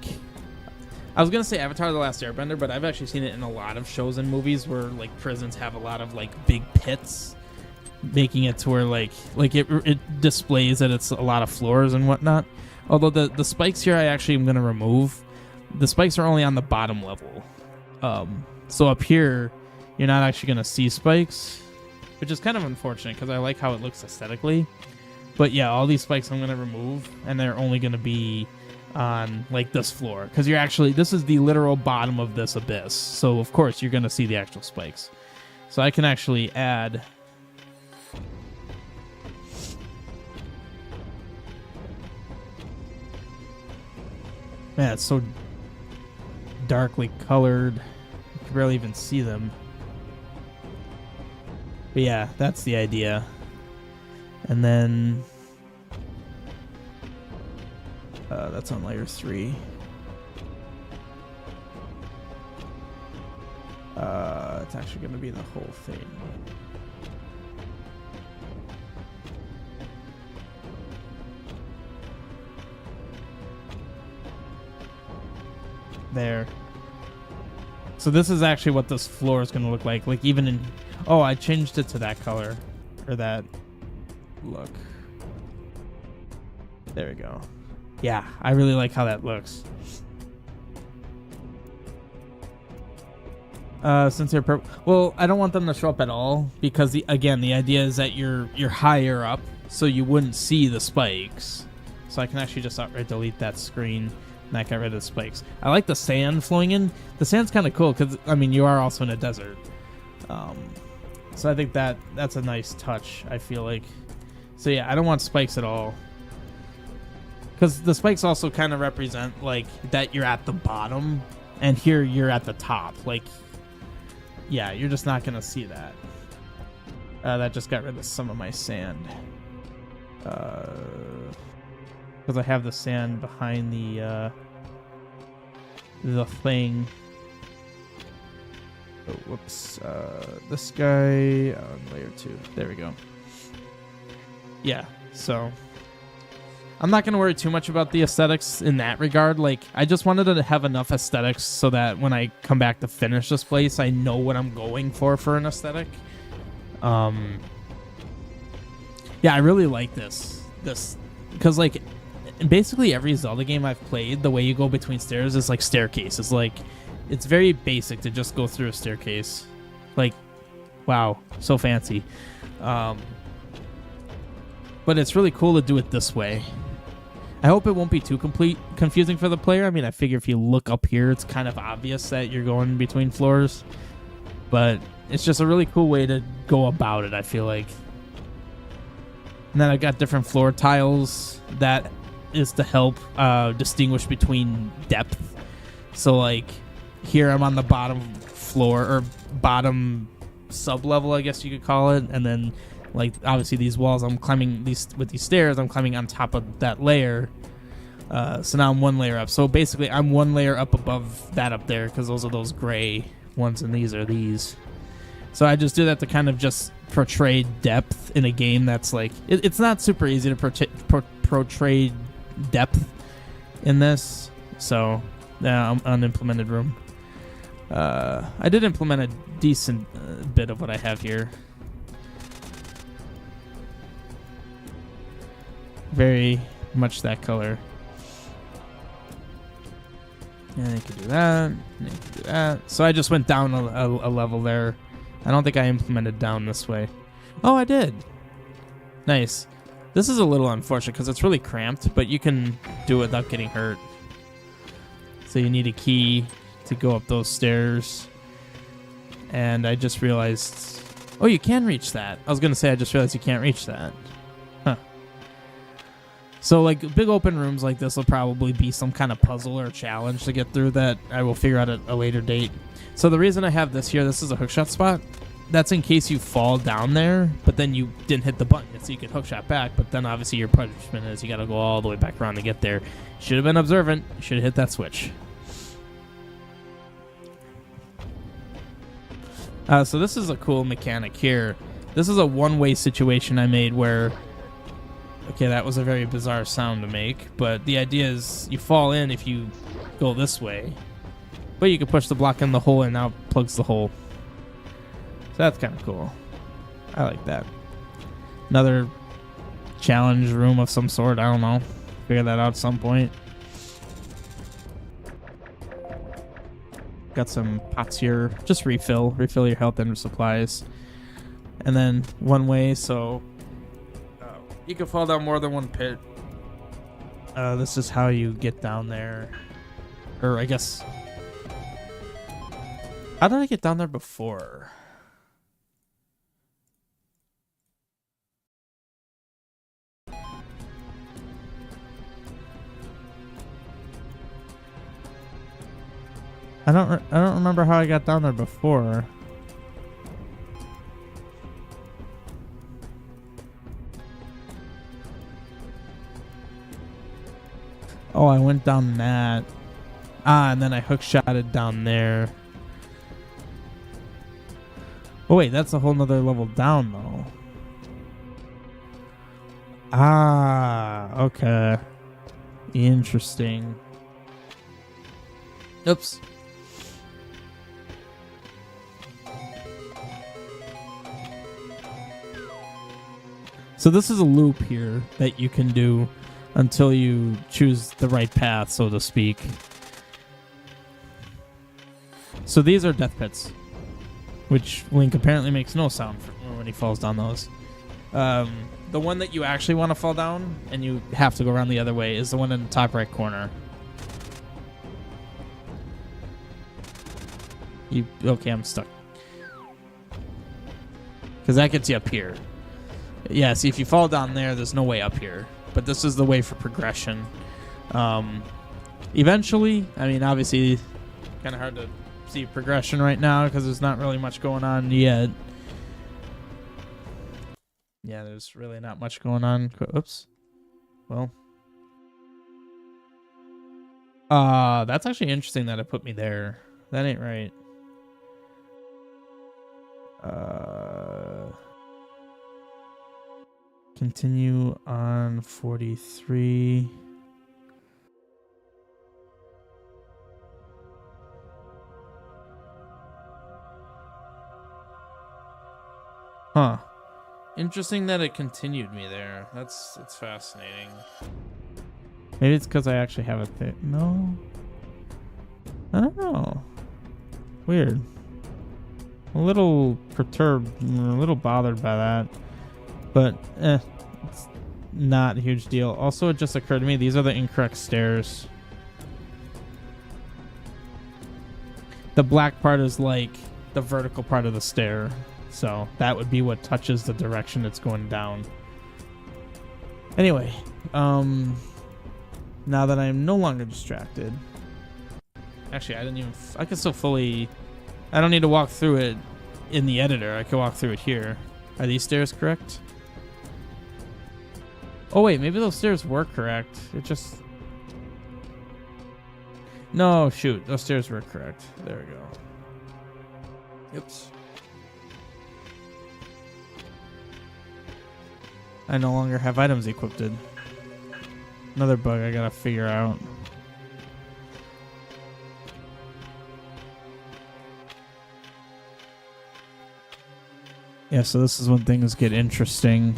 I was going to say Avatar The Last Airbender, but I've actually seen it in a lot of shows and movies where, like, prisons have a lot of, like, big pits, making it to where, like it displays that it's a lot of floors and whatnot. Although the spikes here I actually am going to remove. The spikes are only on the bottom level. So up here, you're not actually going to see spikes, which is kind of unfortunate because I like how it looks aesthetically. But yeah, all these spikes I'm going to remove, and they're only going to be on, like, this floor. Because this is the literal bottom of this abyss. So, of course, you're going to see the actual spikes. So I can actually add... Man, it's so darkly colored. You can barely even see them. But yeah, that's the idea. And then... that's on layer 3. It's actually going to be the whole thing. There. So this is actually what this floor is going to look like. Like, even in... Oh, I changed it to that color. Or that look. There we go. Yeah, I really like how that looks. Since they're purple... Well, I don't want them to show up at all. Because, again, the idea is that you're higher up. So you wouldn't see the spikes. So I can actually just outright delete that screen. And that got rid of the spikes. I like the sand flowing in. The sand's kind of cool because, I mean, you are also in a desert. So I think that's a nice touch, I feel like. So yeah, I don't want spikes at all. Because the spikes also kind of represent, like, that you're at the bottom. And here you're at the top. Like, yeah, you're just not going to see that. That just got rid of some of my sand. Because I have the sand behind the thing. Oh, whoops. This guy on layer 2. There we go. Yeah, so I'm not going to worry too much about the aesthetics in that regard. Like, I just wanted to have enough aesthetics so that when I come back to finish this place, I know what I'm going for an aesthetic. Yeah, I really like this because, like, basically every Zelda game I've played, the way you go between stairs is like staircase. It's like, it's very basic to just go through a staircase. Like, wow, so fancy. But it's really cool to do it this way. I hope it won't be too confusing for the player. I mean, I figure if you look up here, it's kind of obvious that you're going between floors. But it's just a really cool way to go about it, I feel like. And then I've got different floor tiles that is to help distinguish between depth. So, like, here I'm on the bottom floor, or bottom sub-level, I guess you could call it. And then, like, obviously these walls, I'm climbing with these stairs, I'm climbing on top of that layer. So now I'm one layer up. So basically I'm one layer up above that up there, because those are those gray ones and these are these. So I just do that to kind of just portray depth in a game that's like... It's not super easy to portray depth in this. So, yeah, I'm on implemented room. I did implement a decent bit of what I have here. Very much that color. And I could do that. And I could do that. So I just went down a level there. I don't think I implemented down this way. Oh, I did. Nice. This is a little unfortunate because it's really cramped, but you can do it without getting hurt. So you need a key to go up those stairs. And I just realized... Oh, you can reach that. I was going to say I just realized you can't reach that. Huh. So, like, big open rooms like this will probably be some kind of puzzle or challenge to get through that I will figure out at a later date. So the reason I have this here, this is a hookshot spot. That's in case you fall down there, but then you didn't hit the button, so you could hookshot back. But then obviously your punishment is you got to go all the way back around to get there. Should have been observant. Should have hit that switch. So this is a cool mechanic here. This is a one-way situation I made where... Okay, that was a very bizarre sound to make, but the idea is you fall in if you go this way. But you can push the block in the hole and now it plugs the hole. So that's kind of cool. I like that. Another challenge room of some sort. I don't know. Figure that out at some point. Got some pots here. Just refill your health and supplies. And then one way, so you can fall down more than one pit. This is how you get down there. Or I guess... How did I get down there before? I don't remember how I got down there before. Oh, I went down that. And then I hook-shotted down there. Oh, wait, that's a whole nother level down, though. Okay. Interesting. Oops. So this is a loop here that you can do until you choose the right path, so to speak. So these are death pits, which Link apparently makes no sound when he falls down those. The one that you actually want to fall down, and you have to go around the other way, is the one in the top right corner. Okay, I'm stuck. Because that gets you up here. Yeah, see, if you fall down there, there's no way up here. But this is the way for progression. Eventually, I mean, obviously, kind of hard to see progression right now because there's not really much going on yet. Yeah, there's really not much going on. Oops. Well. That's actually interesting that it put me there. That ain't right. Continue on 43. Huh. Interesting that it continued me there. It's fascinating. Maybe it's because I actually have a thing. No. I don't know. Weird. A little perturbed, a little bothered by that. But, it's not a huge deal. Also, it just occurred to me, these are the incorrect stairs. The black part is like the vertical part of the stair. So, that would be what touches the direction it's going down. Anyway, now that I'm no longer distracted. Actually, I can still fully... I don't need to walk through it in the editor. I can walk through it here. Are these stairs correct? Oh, wait, maybe those stairs were correct. It just... No, shoot. Those stairs were correct. There we go. Oops. I no longer have items equipped. Another bug I gotta figure out. Yeah, so this is when things get interesting.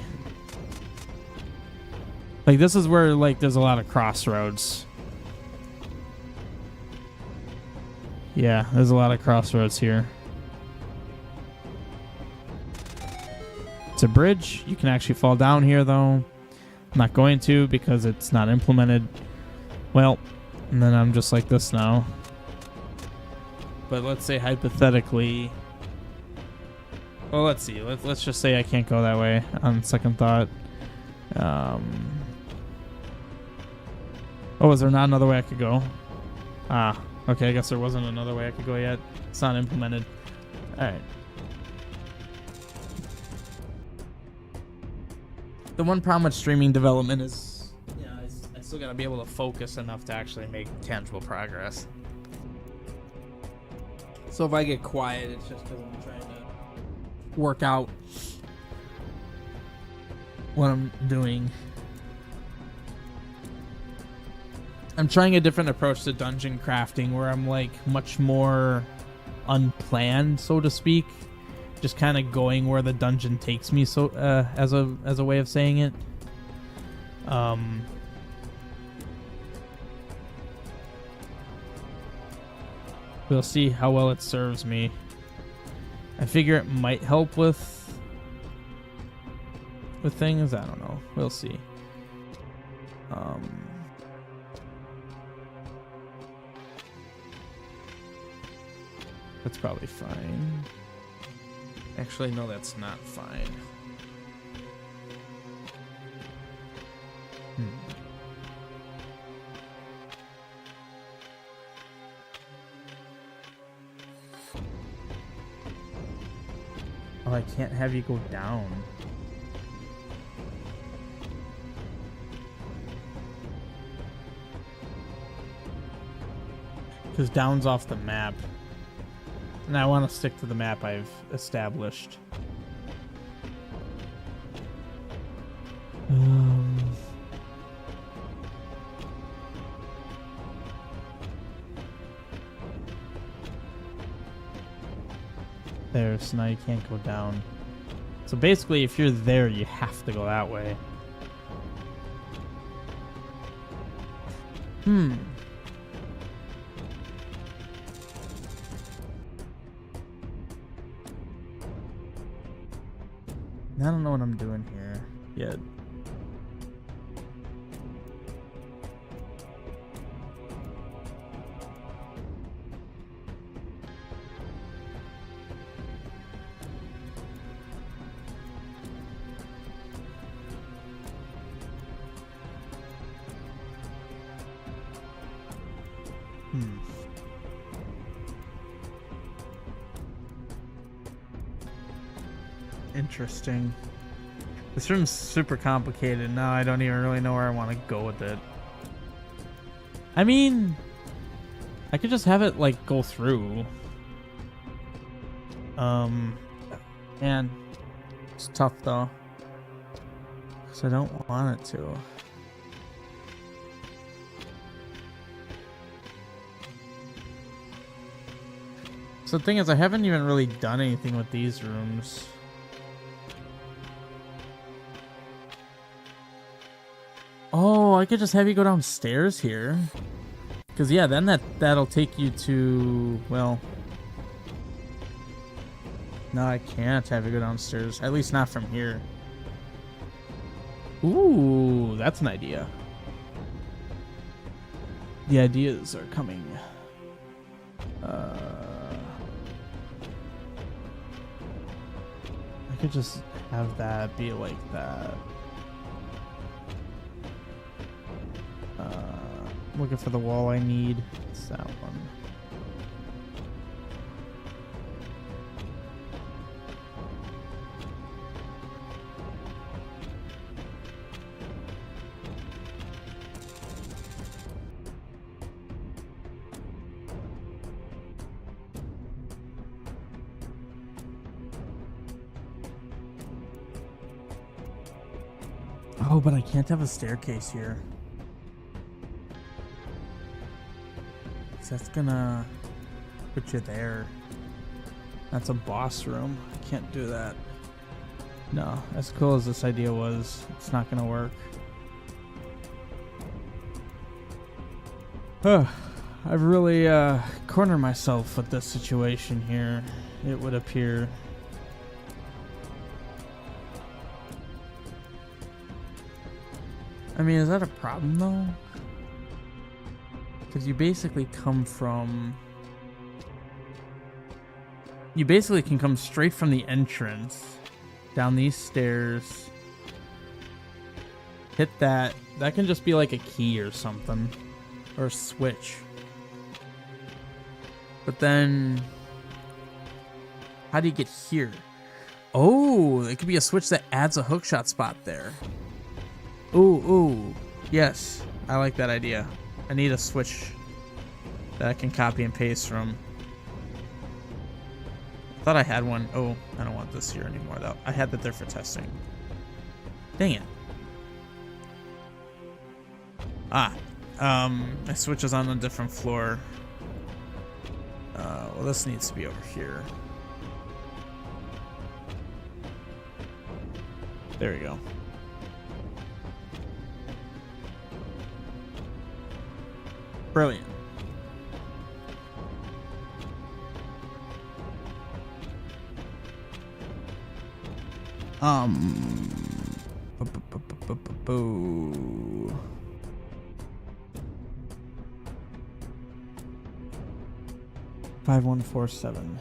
Like, this is where, like, there's a lot of crossroads. Yeah, there's a lot of crossroads here. It's a bridge. You can actually fall down here, though. I'm not going to because it's not implemented. Well, and then I'm just like this now. But let's say hypothetically... Well, let's see. Let's just say I can't go that way on second thought. Oh, is there not another way I could go? Ah, okay, I guess there wasn't another way I could go yet. It's not implemented. Alright. The one problem with streaming development is, you know, I still gotta be able to focus enough to actually make tangible progress. So if I get quiet, it's just because I'm trying to work out what I'm doing. I'm trying a different approach to dungeon crafting where I'm like much more unplanned, so to speak. Just kind of going where the dungeon takes me, so as a way of saying it. We'll see how well it serves me. I figure it might help with things. I don't know. We'll see. That's probably fine. Actually, no, that's not fine. Oh, I can't have you go down. Because down's off the map. And I want to stick to the map I've established. There, so now you can't go down. So basically, if you're there, you have to go that way. I don't know what I'm doing here yet. Interesting. This room's super complicated. Now I don't even really know where I want to go with it. I mean, I could just have it like go through. Man, it's tough though, because I don't want it to. So the thing is, I haven't even really done anything with these rooms. Oh, I could just have you go downstairs here. Because, yeah, then that'll take you to, well... No, I can't have you go downstairs. At least not from here. Ooh, that's an idea. The ideas are coming. I could just have that be like that. Looking for the wall I need. It's that one. Oh, but I can't have a staircase here. That's gonna put you there. That's a boss room. I can't do that. No, as cool as this idea was, it's not gonna work. I've really cornered myself with this situation here, it would appear. I mean, is that a problem though? Because you basically come from... You basically can come straight from the entrance, down these stairs, hit that. That can just be like a key or something, or a switch. But then, how do you get here? Oh, it could be a switch that adds a hookshot spot there. Ooh, yes, I like that idea. I need a switch that I can copy and paste from. Thought I had one. Oh, I don't want this here anymore, though. I had that there for testing. Dang it. My switch is on a different floor. Well, this needs to be over here. There we go. Brilliant. Boo. 5147.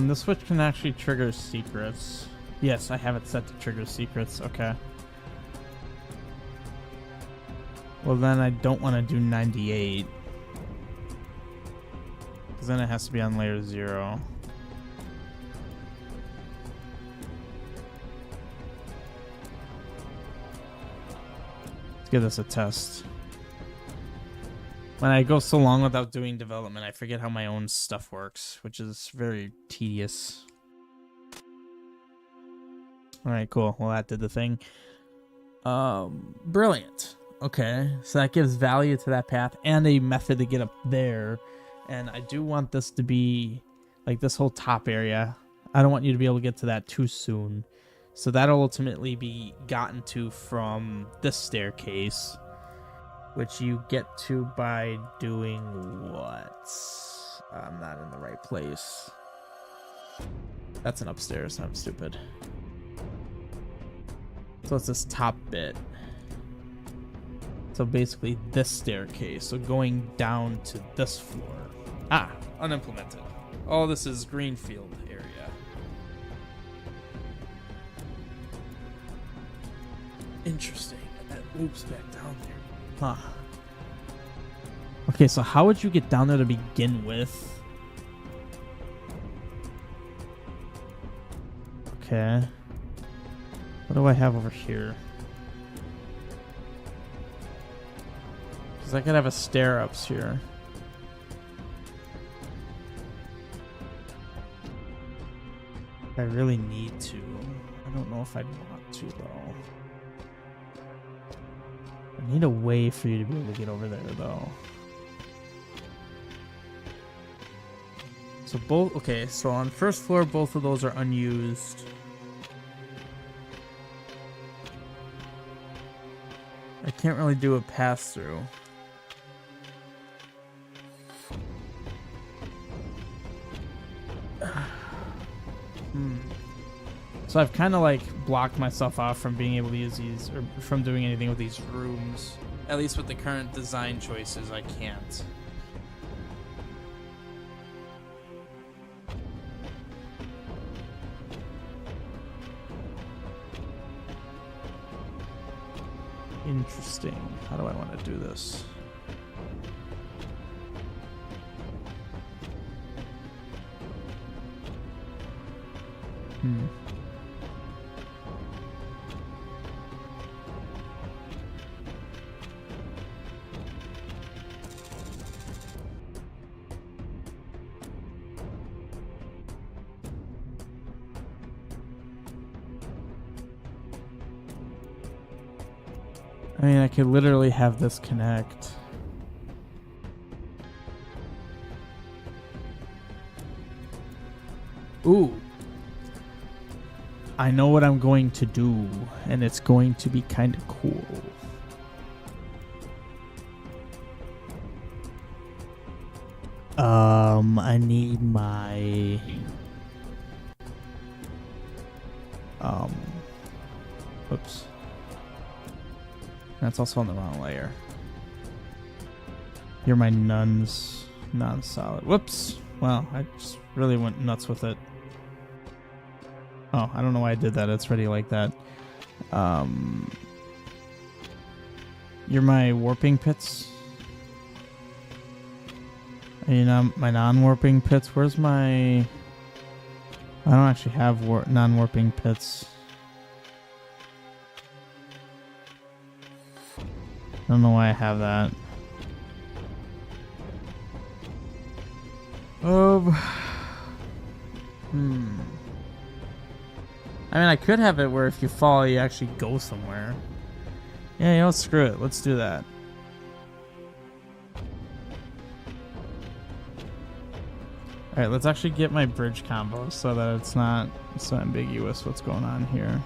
The switch can actually trigger secrets. Yes, I have it set to trigger secrets. Okay. Well, then I don't want to do 98. Because then it has to be on layer 0. Let's give this a test. When I go so long without doing development, I forget how my own stuff works, which is very tedious. Alright, cool. Well, that did the thing. Brilliant. Okay, so that gives value to that path and a method to get up there. And I do want this to be, like, this whole top area. I don't want you to be able to get to that too soon. So that'll ultimately be gotten to from this staircase, which you get to by doing what? I'm not in the right place. That's an upstairs. I'm stupid. So it's this top bit. So basically this staircase. So going down to this floor. Ah, unimplemented. Oh, this is greenfield area. Interesting. That loops back down there. Huh. Okay, so how would you get down there to begin with? Okay. What do I have over here? Because I could have a stair ups here. I really need to. I don't know if I'd want to, though. I need a way for you to be able to get over there, though. So both, okay, so on first floor, both of those are unused. I can't really do a pass-through. So I've kind of like blocked myself off from being able to use these, or from doing anything with these rooms. At least with the current design choices, I can't. Interesting. How do I want to do this? I mean, I could literally have this connect. Ooh. I know what I'm going to do, and it's going to be kind of cool. I need my... Oops. That's also on the wrong layer. You're my nun's non-solid. Whoops. Wow, I just really went nuts with it. Oh, I don't know why I did that. It's already like that. You're my warping pits. You know, my non-warping pits. Where's my... I don't actually have non-warping pits. don't know why I have that. I mean, I could have it where if you fall, you actually go somewhere. Yeah, you know, screw it. Let's do that. Alright, let's actually get my bridge combo so that it's not so ambiguous what's going on here.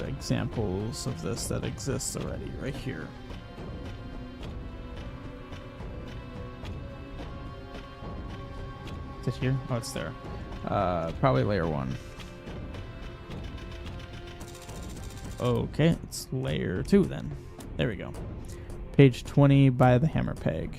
Examples of this that exist already, right here. Is it here? Oh, it's there. Probably layer 1. Okay, it's layer 2 then. There we go. Page 20 by the hammer peg.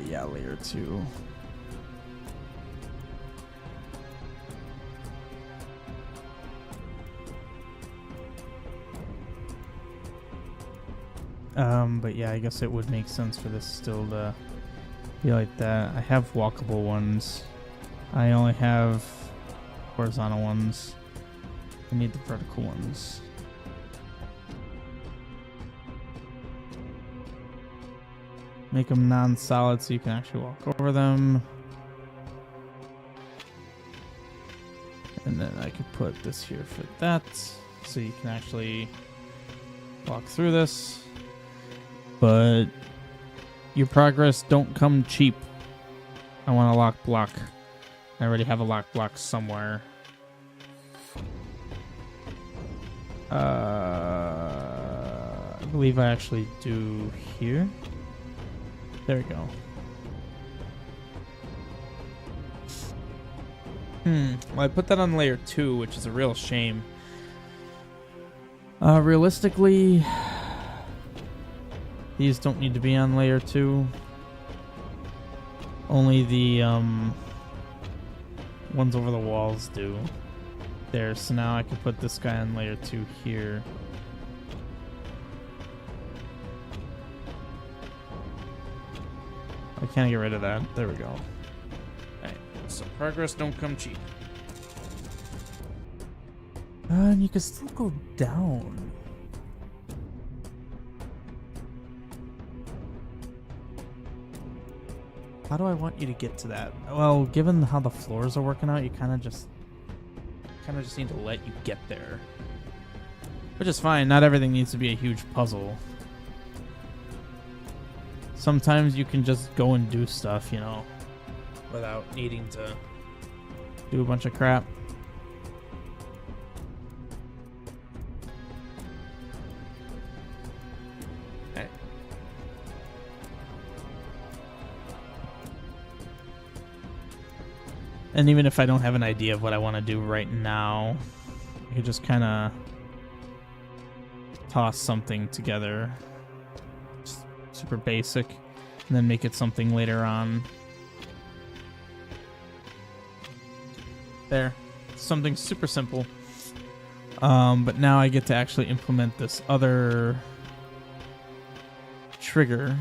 Yeah, layer 2. But yeah, I guess it would make sense for this still to be like that. I have walkable ones. I only have horizontal ones. I need the vertical ones. Make them non-solid so you can actually walk over them. And then I could put this here for that, so you can actually walk through this. But your progress don't come cheap. I want a lock block. I already have a lock block somewhere. I believe I actually do here. There we go. Well, I put that on layer 2, which is a real shame. Realistically, these don't need to be on layer 2. Only the ones over the walls do. There, so now I can put this guy on layer 2 here. I can't get rid of that. There we go. Alright, so progress don't come cheap. And you can still go down. How do I want you to get to that? Well, given how the floors are working out, you kind of just need to let you get there. Which is fine. Not everything needs to be a huge puzzle. Sometimes you can just go and do stuff, you know, without needing to do a bunch of crap. Okay. And even if I don't have an idea of what I want to do right now, I could just kind of toss something together. Super basic, and then make it something later on. There, something super simple. But now I get to actually implement this other trigger.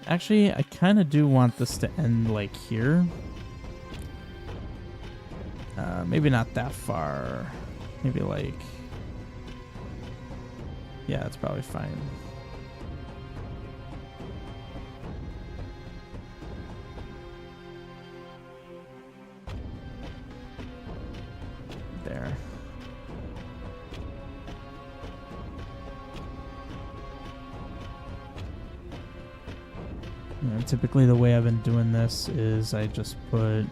Actually, I kind of do want this to end like here. Maybe not that far. Maybe like, yeah, that's probably fine. There. And typically the way I've been doing this is I just put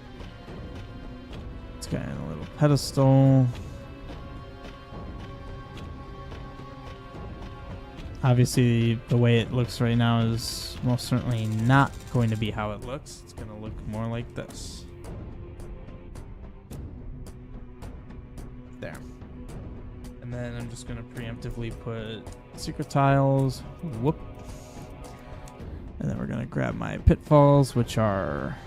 this guy on a little pedestal. Obviously the way it looks right now is most certainly not going to be how it looks. It's going to look more like this. There. And then I'm just going to preemptively put secret tiles. Whoop. And then we're going to grab my pitfalls, which are...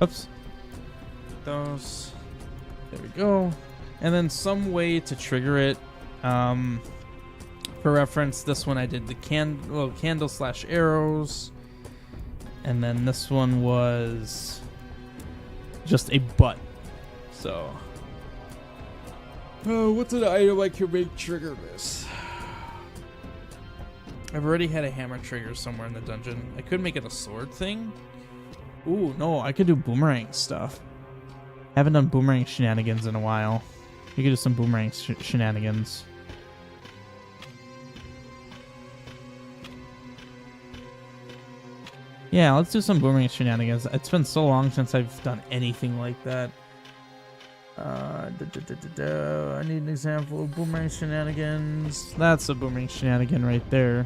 oops. Those. There we go. and then some way to trigger it. For reference, this one I did the candle slash arrows, and then this one was just a butt. So, what's an item I can make trigger this? I've already had a hammer trigger somewhere in the dungeon. I could make it a sword thing. Ooh, no, I could do boomerang stuff. I haven't done boomerang shenanigans in a while. You could do some boomerang shenanigans. Yeah, let's do some boomerang shenanigans. It's been so long since I've done anything like that. I need an example of boomerang shenanigans. That's a boomerang shenanigan right there.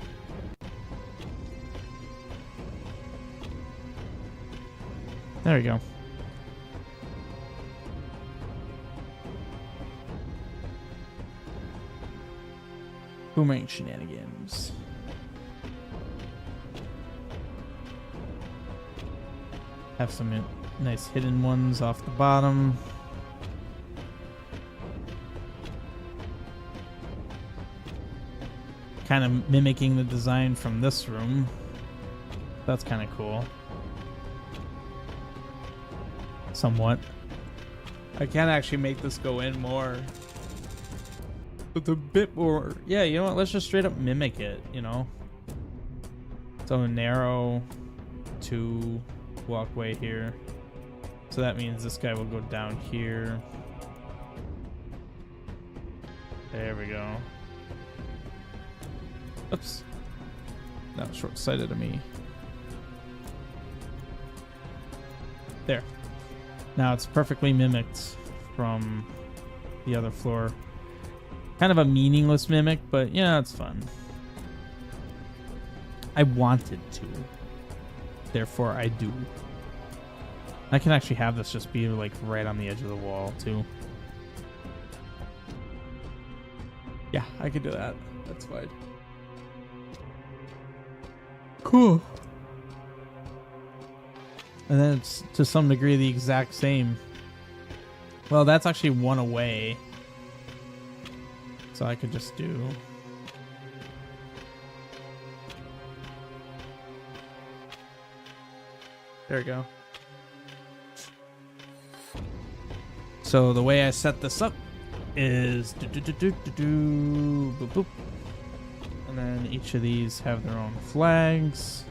There we go. Boomerang shenanigans. Have some nice hidden ones off the bottom. Kind of mimicking the design from this room. That's kind of cool. Somewhat. I can actually make this go in more. With a bit more. Yeah, you know what? Let's just straight up mimic it, you know? So narrow to walkway here. So that means this guy will go down here. There we go. Oops. That was short-sighted of me. There. Now it's perfectly mimicked from the other floor. Kind of a meaningless mimic, but yeah, it's fun. I wanted to. Therefore, I do. I can actually have this just be like right on the edge of the wall, too. Yeah, I could do that. That's fine. Cool. And then it's to some degree the exact same. Well, that's actually one away. So I could just do... There we go. So the way I set this up is boop, boop. And then each of these have their own flags.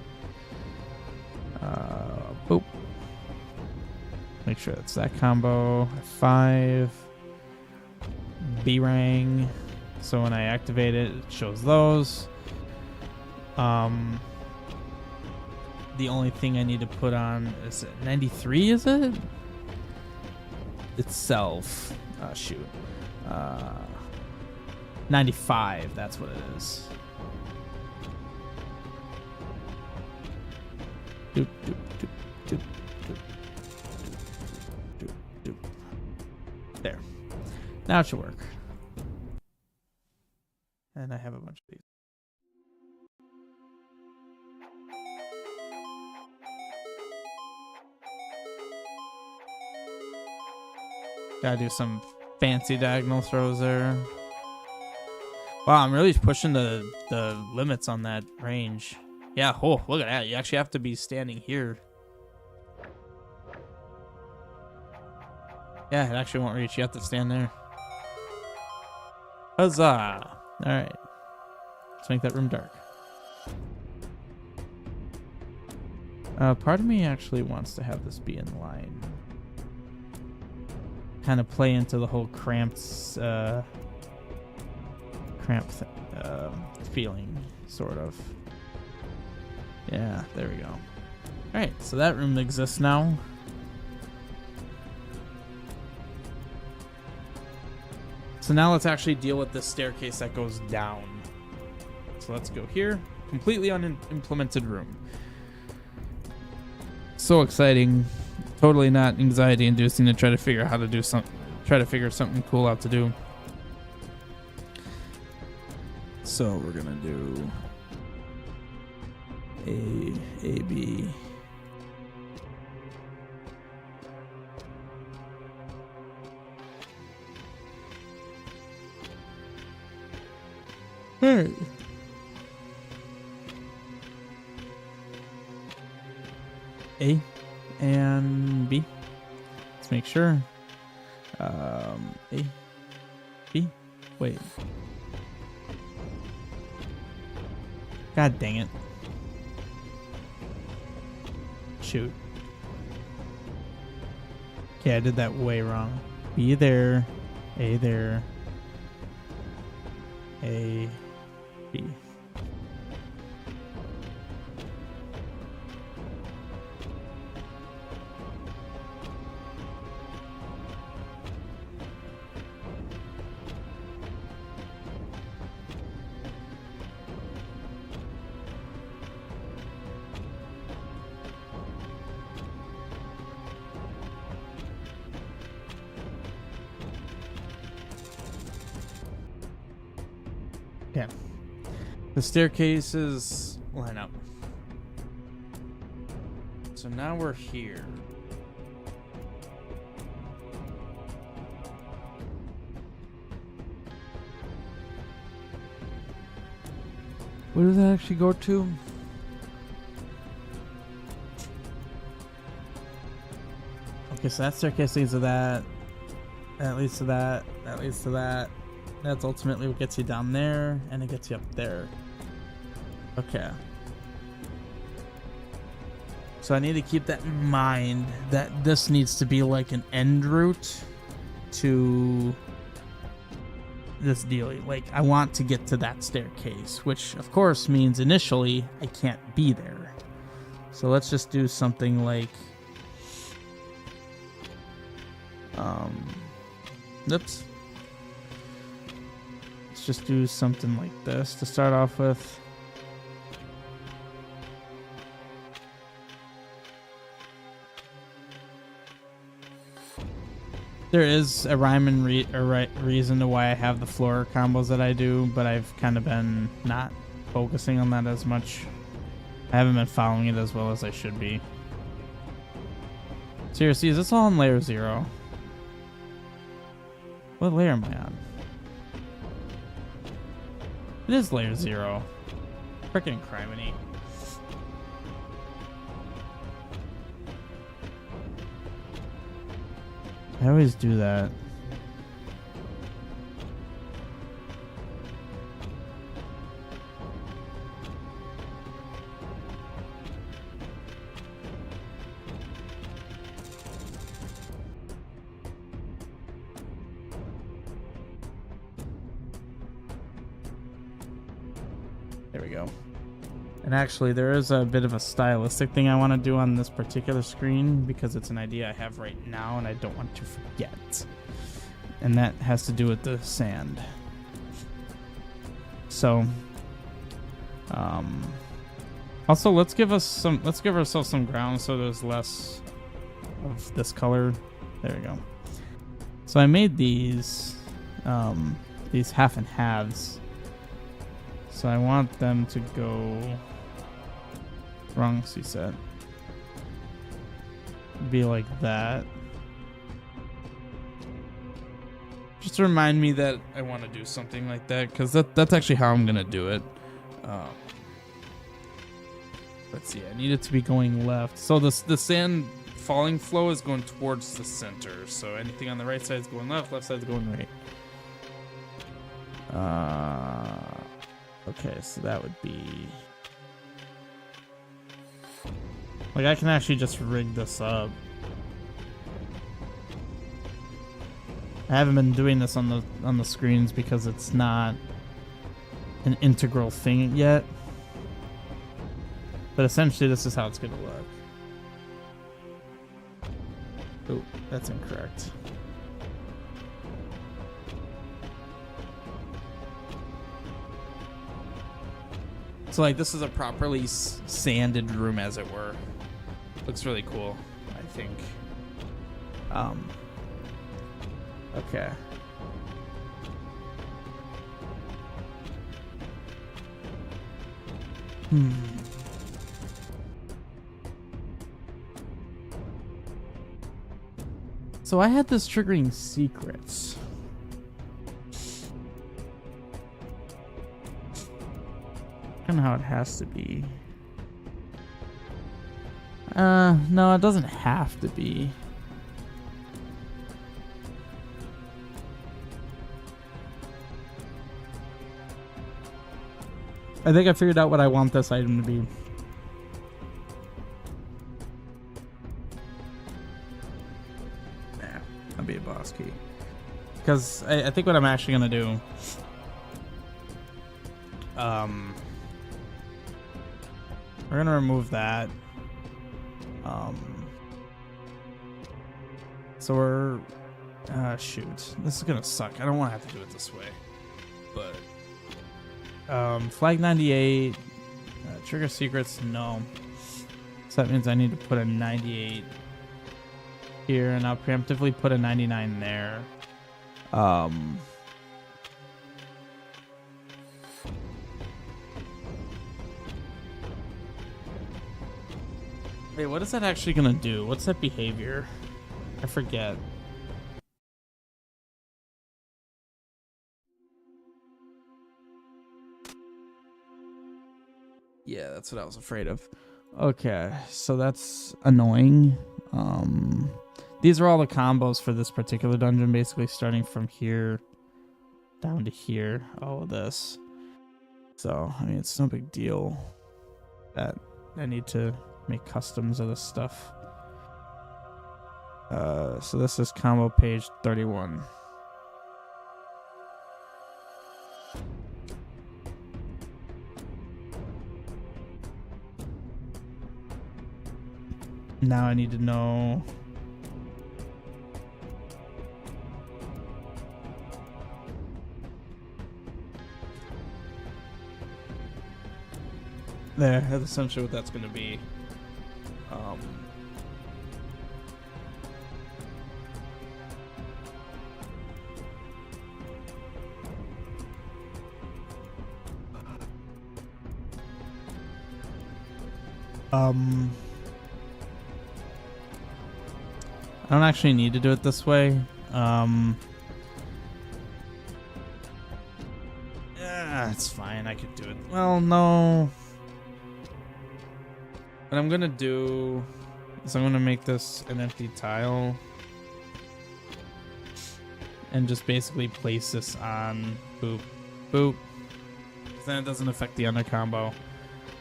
Boop. Make sure that's that combo. 5. B-rang. So when I activate it, it shows those. The only thing I need to put on is it 93, is it? Itself. Oh, shoot. 95, that's what it is. Doop, doop, doop, doop, doop, doop, doop, doop. There. Now it should work. And I have a bunch of these. Gotta do some fancy diagonal throws there. Wow, I'm really pushing the limits on that range. Yeah, oh, look at that. You actually have to be standing here. Yeah, it actually won't reach. You have to stand there. Huzzah! Alright. Let's make that room dark. Part of me actually wants to have this be in line. Kind of play into the whole cramped feeling, sort of. Yeah, there we go. Alright, so that room exists now. So now let's actually deal with this staircase that goes down. So let's go here. Completely unimplemented room. So exciting. Totally not anxiety inducing to try to figure out how to do something. Try to figure something cool out to do. So we're gonna do A, B. Alright. A and B. Let's make sure. A, B. Wait. God dang it. Shoot. Okay, I did that way wrong. B there. A there. A, B. Okay. The staircases line up. So now we're here. Where does that actually go to? Okay, so that staircase leads to that. That leads to that. That leads to that. That's ultimately what gets you down there, and it gets you up there. Okay. So I need to keep that in mind, that this needs to be like an end route to this deal. Like, I want to get to that staircase, which of course means initially I can't be there. So let's just do something like... Oops. Let's just do something like this to start off with. There is a rhyme and reason to why I have the floor combos that I do, but I've kind of been not focusing on that as much. I haven't been following it as well as I should be. Seriously, is this all on layer 0? What layer am I on? It is layer 0. Frickin' criminy. I always do that. There we go. And actually, there is a bit of a stylistic thing I want to do on this particular screen because it's an idea I have right now and I don't want to forget. And that has to do with the sand. So, also let's give ourselves some ground so there's less of this color. There we go. So I made these half and halves. So I want them to go wrong set. Be like that. Just to remind me that I want to do something like that, because that's actually how I'm gonna do it. Let's see, I need it to be going left. So the sand falling flow is going towards the center. So anything on the right side is going left side is going right. Okay, so that would be... Like, I can actually just rig this up. I haven't been doing this on the screens because it's not an integral thing yet. But essentially, this is how it's going to look. Oh, that's incorrect. So like this is a properly sanded room, as it were. Looks really cool, I think. Okay. So I had this triggering secrets. checking how it has to be. No, it doesn't have to be. I think I figured out what I want this item to be. Nah, that'll be a boss key. Because I think what I'm actually gonna do, we're gonna remove that. So we're, shoot, this is gonna suck. I don't want to have to do it this way, but flag 98, trigger secrets, no. So that means I need to put a 98 here, and I'll preemptively put a 99 there. Wait, what is that actually gonna do? What's that behavior? I forget. Yeah, that's what I was afraid of. Okay, so that's annoying. These are all the combos for this particular dungeon, basically starting from here down to here, all of this. So, I mean, it's no big deal that I need to make customs of this stuff. So this is combo page 31. Now I need to know there, that's essentially what that's going to be. I don't actually need to do it this way. Yeah, it's fine. I could do it. Well, no. What I'm gonna do is I'm gonna make this an empty tile and just basically place this on boop, boop. Then it doesn't affect the under combo,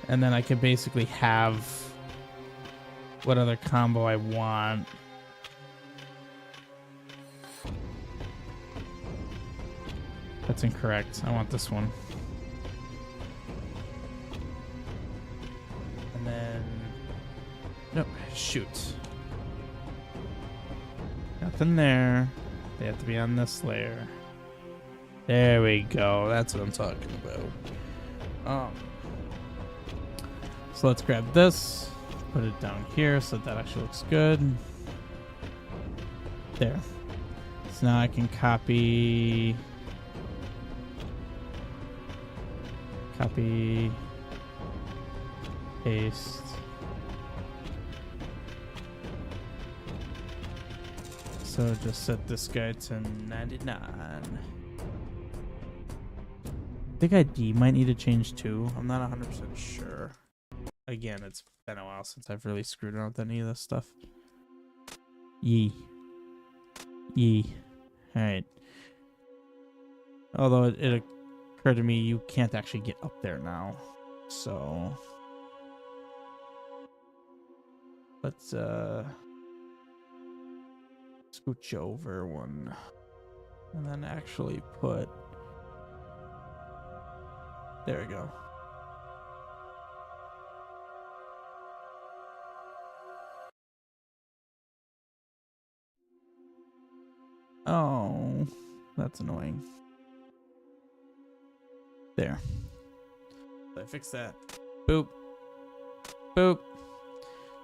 and then I can basically have what other combo I want. That's incorrect. I want this one. And then... Nope. Shoot. Nothing there. They have to be on this layer. There we go. That's what I'm talking about. So let's grab this. Put it down here so that actually looks good. There. So now I can copy... Copy, paste. So just set this guy to 99. I think ID might need to change too. I'm not 100% sure. Again, it's been a while since I've really screwed around with any of this stuff. Yee. Alright. Although it occurred to me you can't actually get up there now, so let's scooch over one and then actually put, there we go. Oh, that's annoying. There. So I fixed that. Boop. Boop.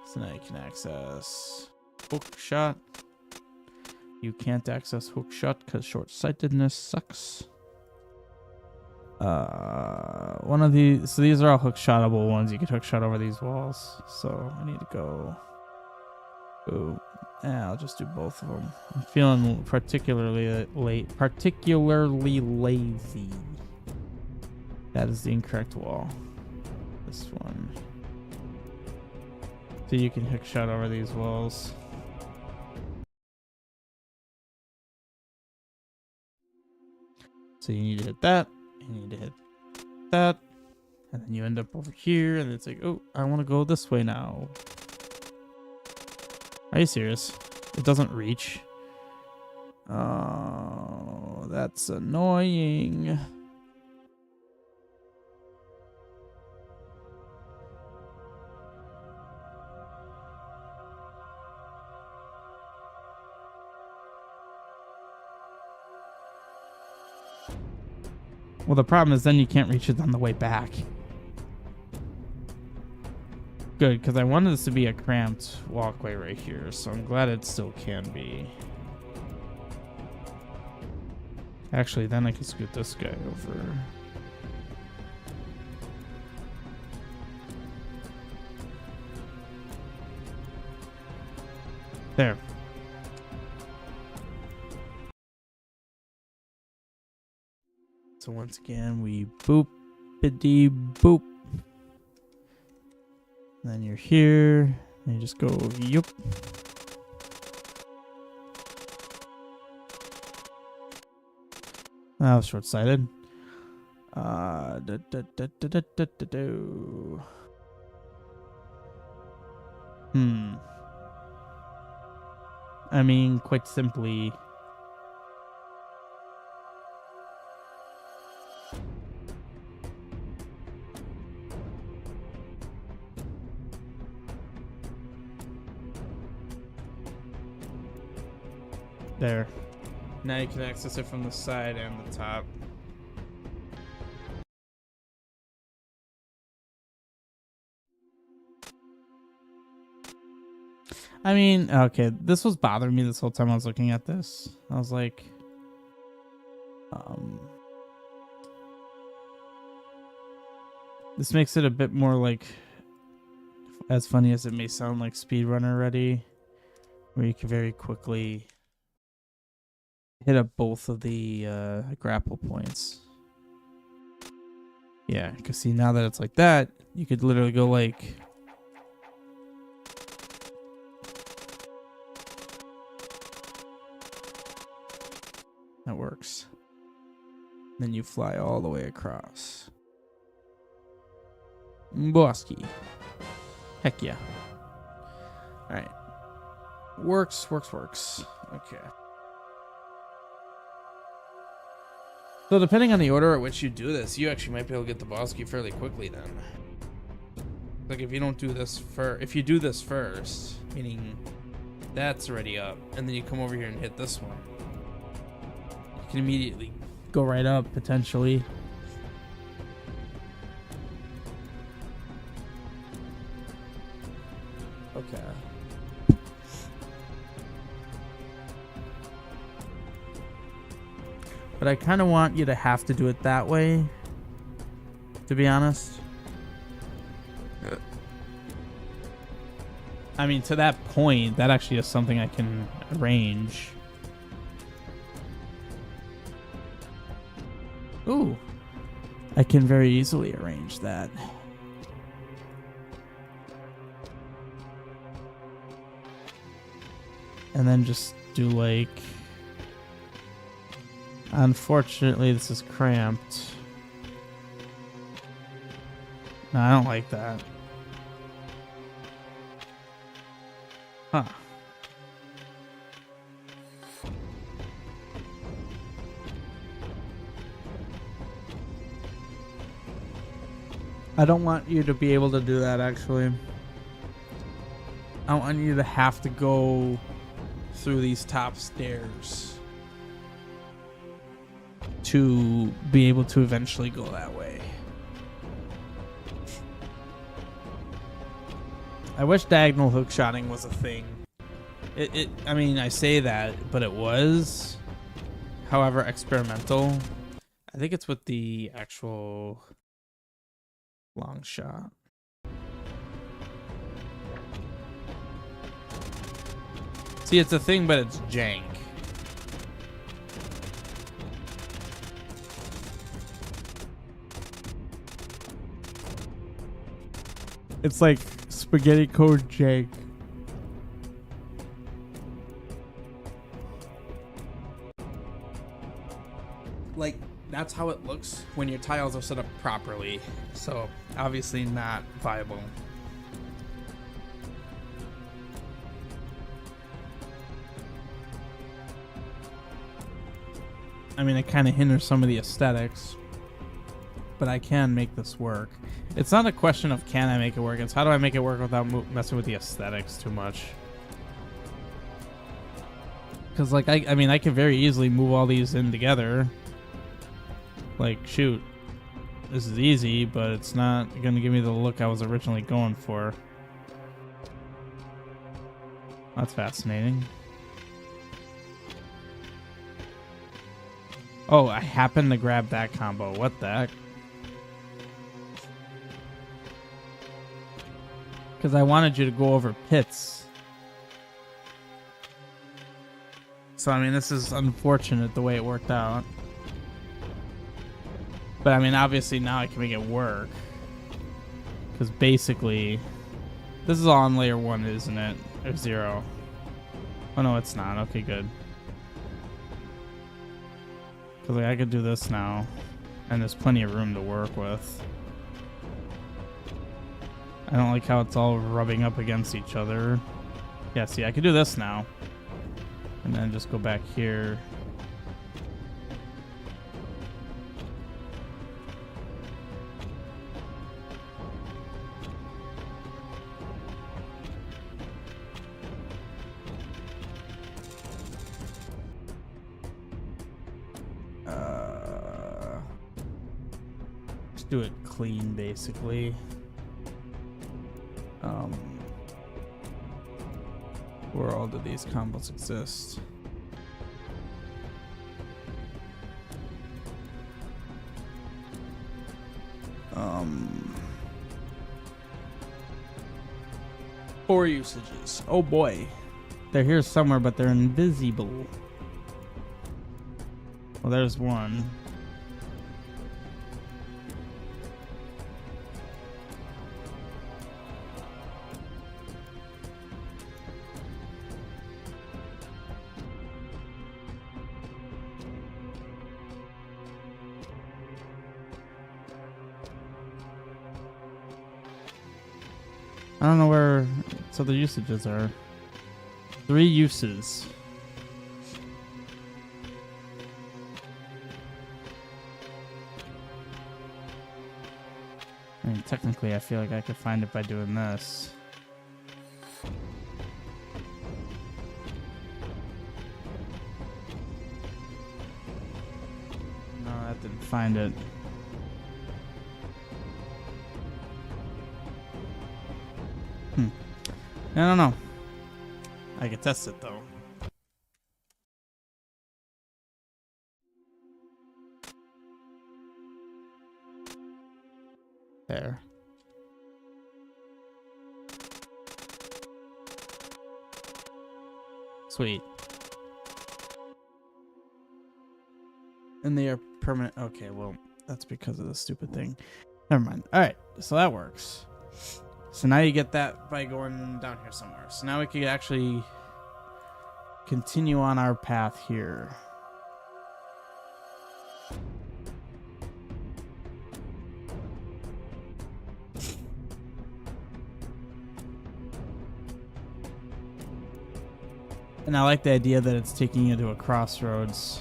So now you can access hook shot. You can't access hook shot because short-sightedness sucks. One of these, so these are all hook shotable ones. You can hook shot over these walls. So I need to go. Boop. Yeah, I'll just do both of them. I'm feeling particularly lazy. That is the incorrect wall. This one. So you can hook shot over these walls. So you need to hit that, and you need to hit that, and then you end up over here, and it's like, oh, I want to go this way now. Are you serious? It doesn't reach. Oh, that's annoying. Well, the problem is then you can't reach it on the way back. Good, because I wanted this to be a cramped walkway right here, so I'm glad it still can be. Actually, then I can scoot this guy over. There. So once again, we boop-a-dee boop. And then you're here, and you just go, yup. That was short-sighted. I mean, quite simply, there. Now you can access it from the side and the top. I mean, okay, this was bothering me this whole time I was looking at this. I was like, this makes it a bit more like, as funny as it may sound, like speedrunner ready, where you can very quickly hit up both of the grapple points. Yeah, because see, now that it's like that, you could literally go like, that works. Then you fly all the way across. Bosky. Heck yeah. Alright. Works. Okay. So depending on the order at which you do this, you actually might be able to get the boss key fairly quickly then. Like if you don't do this if you do this first, meaning that's already up, and then you come over here and hit this one, you can immediately go right up, potentially. Okay. But I kind of want you to have to do it that way, to be honest. I mean, to that point, that actually is something I can arrange. Ooh. I can very easily arrange that. And then just do like... Unfortunately, this is cramped. No, I don't like that. Huh. I don't want you to be able to do that, actually. I want you to have to go through these top stairs to be able to eventually go that way. I wish diagonal hook shotting was a thing. I mean, I say that, but it was. However, experimental. I think it's with the actual long shot. See, it's a thing, but it's jank. It's like spaghetti code Jake. Like, that's how it looks when your tiles are set up properly. So, obviously not viable. I mean, it kind of hinders some of the aesthetics, but I can make this work. It's not a question of can I make it work, it's how do I make it work without messing with the aesthetics too much. Because, like, I mean, I could very easily move all these in together. Like, shoot, this is easy, but it's not going to give me the look I was originally going for. That's fascinating. Oh, I happened to grab that combo. What the heck? Because I wanted you to go over pits. So, I mean, this is unfortunate the way it worked out. But, I mean, obviously now I can make it work. Because basically, this is all on layer 1, isn't it? Or 0. Oh, no, it's not. Okay, good. Because, like, I could do this now. And there's plenty of room to work with. I don't like how it's all rubbing up against each other. Yeah, see, I could do this now. And then just go back here. Just do it clean, basically. Where all do these combos exist? Four usages. Oh boy. They're here somewhere, but they're invisible. Well, there's one. I don't know where its other usages are. 3 uses. I mean, technically, I feel like I could find it by doing this. No, that didn't find it. I don't know. I could test it though. There. Sweet. And they are permanent. Okay, well, that's because of the stupid thing. Never mind. All right, so that works. So now you get that by going down here somewhere. So now we can actually continue on our path here. And I like the idea that it's taking you to a crossroads.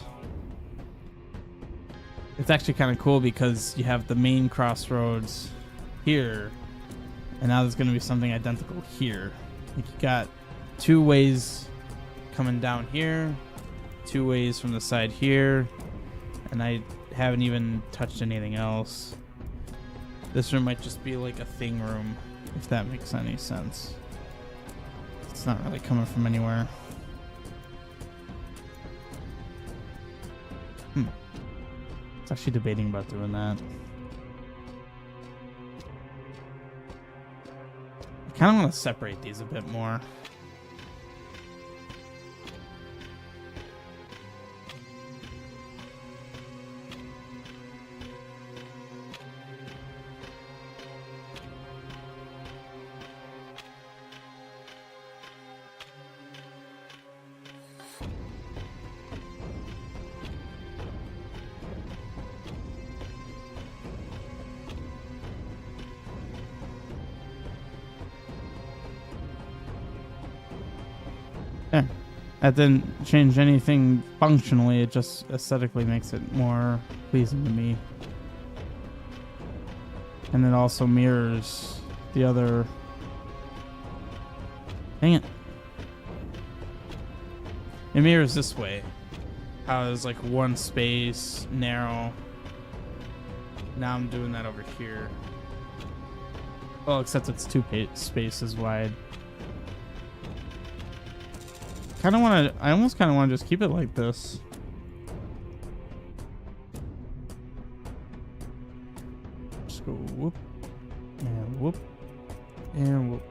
It's actually kind of cool because you have the main crossroads here. And now there's going to be something identical here. Like you got 2 ways coming down here, 2 ways from the side here, and I haven't even touched anything else. This room might just be like a thing room, if that makes any sense. It's not really coming from anywhere. I was actually debating about doing that. I kind of want to separate these a bit more. Yeah. That didn't change anything functionally, it just aesthetically makes it more pleasing to me. And it also mirrors the other... Dang it. It mirrors this way. How there's like one space, narrow. Now I'm doing that over here. Well, except it's two spaces wide. I almost kind of want to just keep it like this. Just go whoop, and whoop, and whoop.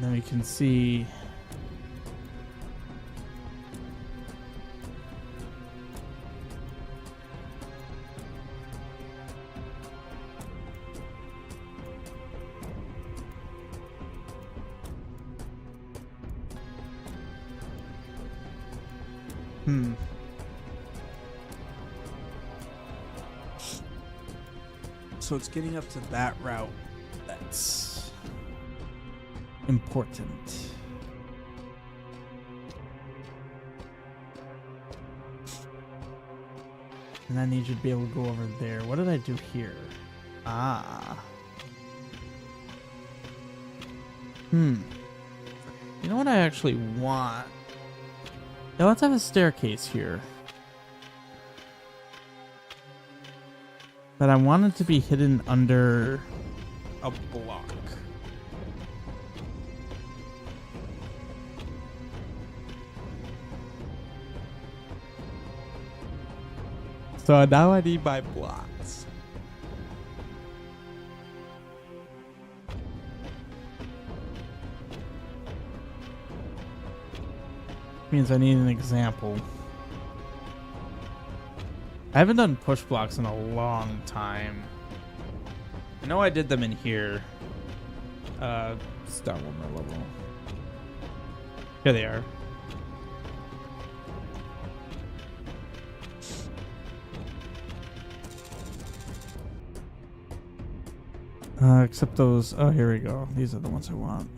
Then we can see So it's getting up to that route that's important. And I need you to be able to go over there. What did I do here? Ah. You know what I actually want? Now let's have a staircase here. But I want it to be hidden under a block. So now I need my blocks. Means I need an example. I haven't done push blocks in a long time. I know I did them in here. Start one more level. Here they are. Except those. Oh, here we go. These are the ones I want.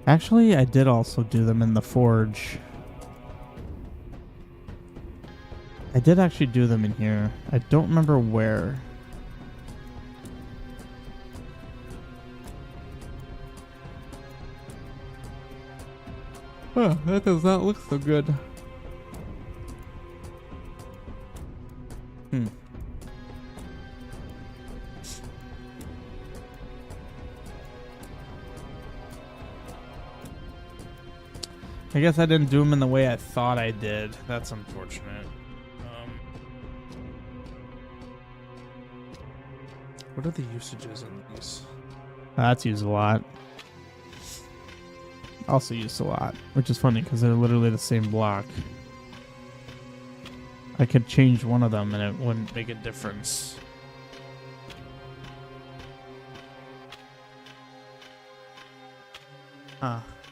Actually, I did also do them in the forge. I did actually do them in here. I don't remember where. Oh, that does not look so good. I guess I didn't do them in the way I thought I did. That's unfortunate. What are the usages on these? That's used a lot. Also used a lot, which is funny because they're literally the same block. I could change one of them and it wouldn't make a difference.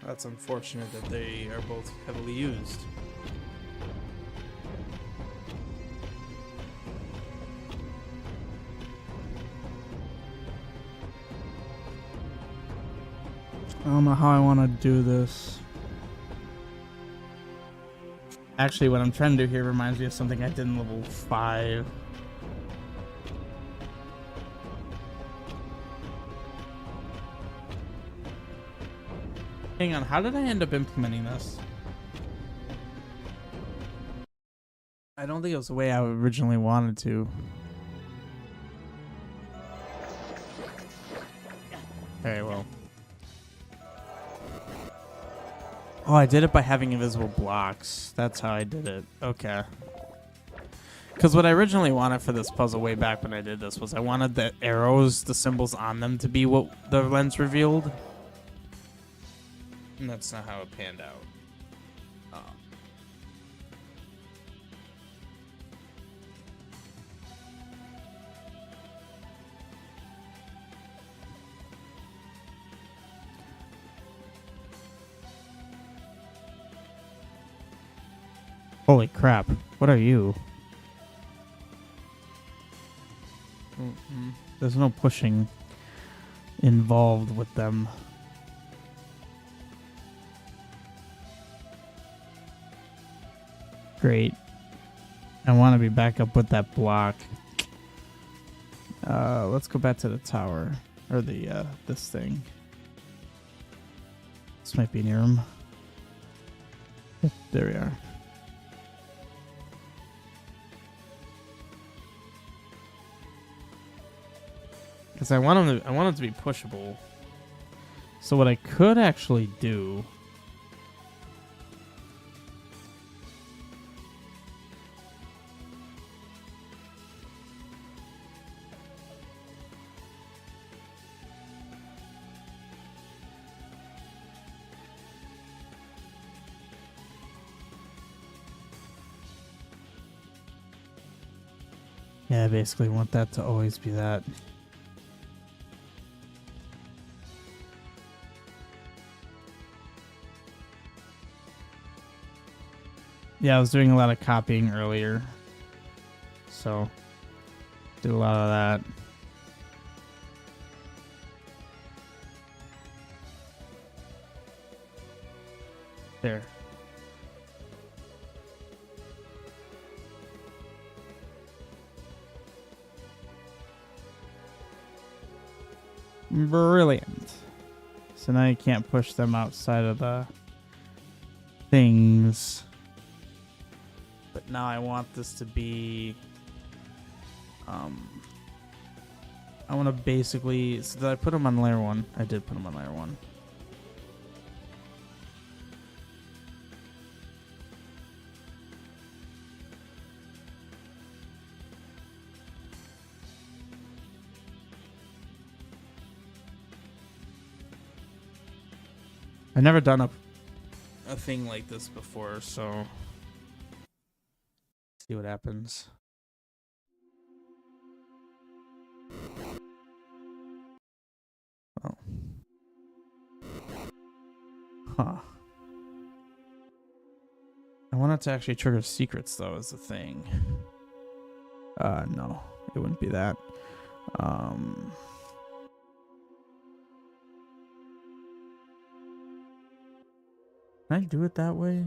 That's unfortunate that they are both heavily used. I don't know how I want to do this. Actually, what I'm trying to do here reminds me of something I did in level 5. Hang on, how did I end up implementing this? I don't think it was the way I originally wanted to. Okay, well. Oh, I did it by having invisible blocks. That's how I did it. Okay. Because what I originally wanted for this puzzle way back when I did this was I wanted the arrows, the symbols on them to be what the lens revealed. And that's not how it panned out. Holy crap. What are you? There's no pushing involved with them. Great. I want to be back up with that block. Let's go back to the tower. Or the, this thing. This might be near him. There we are. Because I want it to be pushable. So what I could actually do... Yeah, I basically want that to always be that. Yeah, I was doing a lot of copying earlier. So, did a lot of that. There. Brilliant. So now you can't push them outside of the things. But now I want this to be... I want to basically... So did I put them on layer 1? I did put them on layer 1. I've never done a thing like this before, so see what happens. Oh. Huh. I want it to actually trigger secrets, though, is the thing. No, it wouldn't be that. Can I do it that way?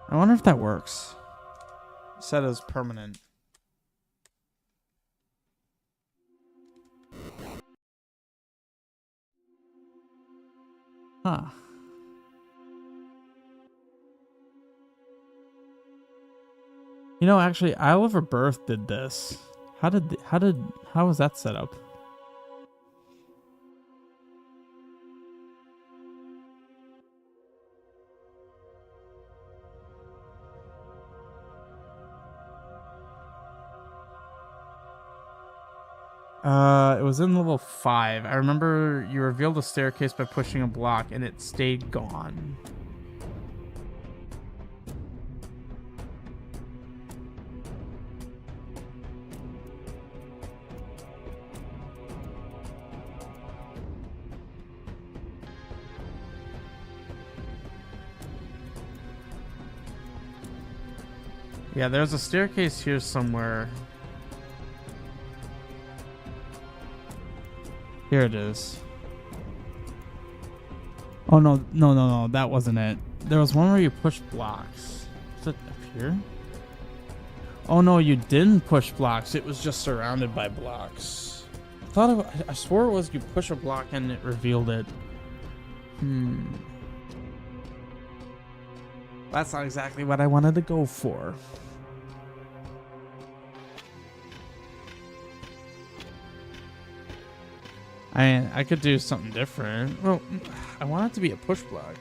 I wonder if that works. Set as permanent. Huh. You know, actually, Isle of Rebirth did this. How was that set up? It was in level 5. I remember you revealed a staircase by pushing a block and it stayed gone. Yeah, there's a staircase here somewhere. Here it is. Oh, no, that wasn't it. There was one where you push blocks. Is it up here? Oh, no, you didn't push blocks. It was just surrounded by blocks. I swore it was you push a block and it revealed it. That's not exactly what I wanted to go for. I could do something different. Well, I want it to be a push block.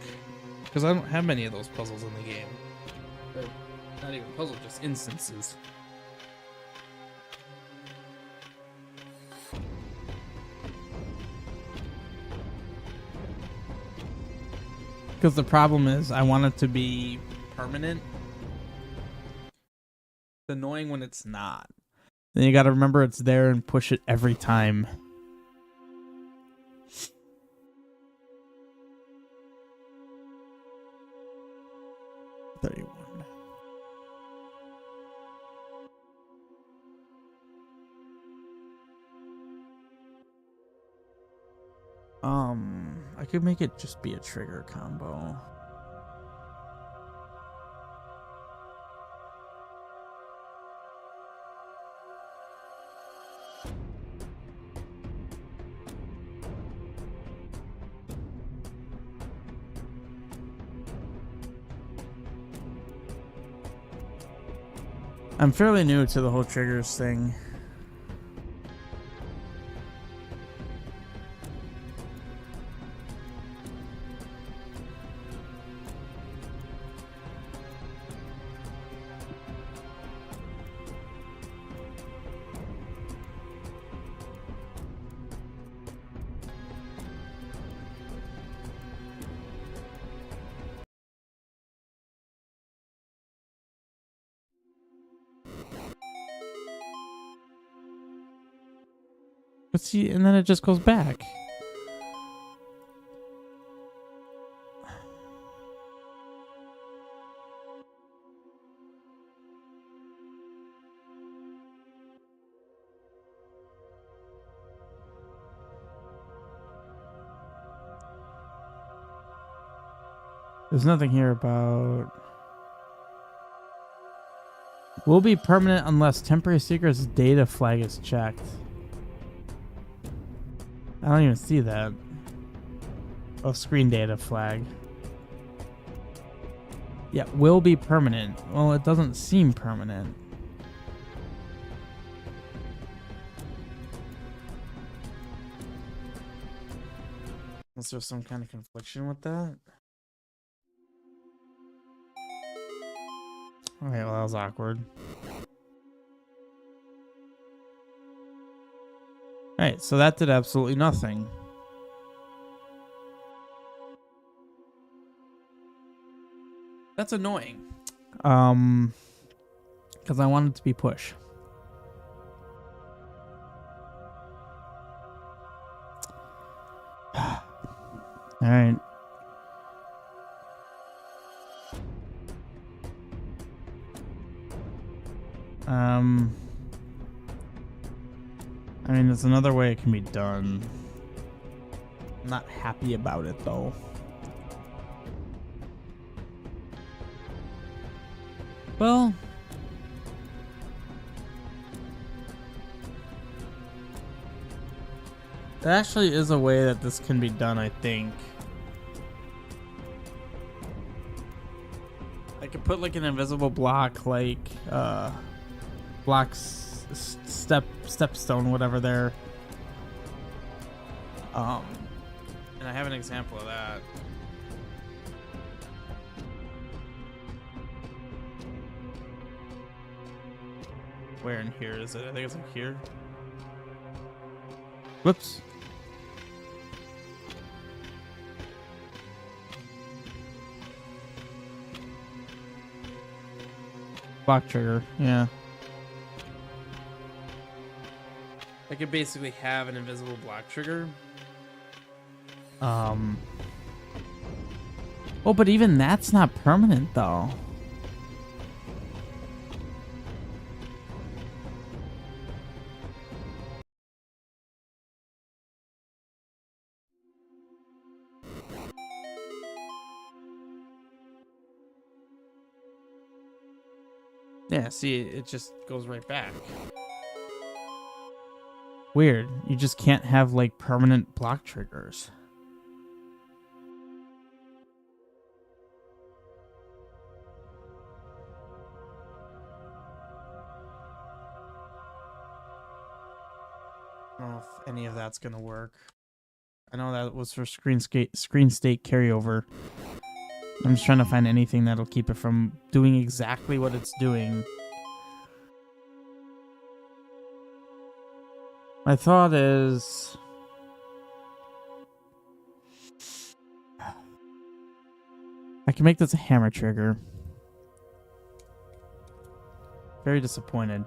Because I don't have many of those puzzles in the game. They're not even puzzles, just instances. Because the problem is, I want it to be permanent. It's annoying when it's not. Then you gotta remember it's there and push it every time. I could make it just be a trigger combo. I'm fairly new to the whole triggers thing. But see, and then it just goes back. There's nothing here about... Will be permanent unless temporary secret's data flag is checked. I don't even see that. Oh, screen data flag. Yeah, will be permanent. Well, it doesn't seem permanent. Unless there's some kind of confliction with that. Alright, well, that was awkward. Alright, so that did absolutely nothing. That's annoying. Because I want it to be push. Alright. I mean, there's another way it can be done. I'm not happy about it, though. Well... there actually is a way that this can be done, I think. I could put like an invisible block, like blocks, stepstone, whatever there. And I have an example of that. Where in here is it? I think it's like here. Whoops. Block trigger, yeah. I could basically have an invisible block trigger. Oh, but even that's not permanent, though. Yeah, see, it just goes right back. Weird. You just can't have, like, permanent block triggers. I don't know if any of that's gonna work. I know that was for screen state carryover. I'm just trying to find anything that'll keep it from doing exactly what it's doing. My thought is... I can make this a hammer trigger. Very disappointed.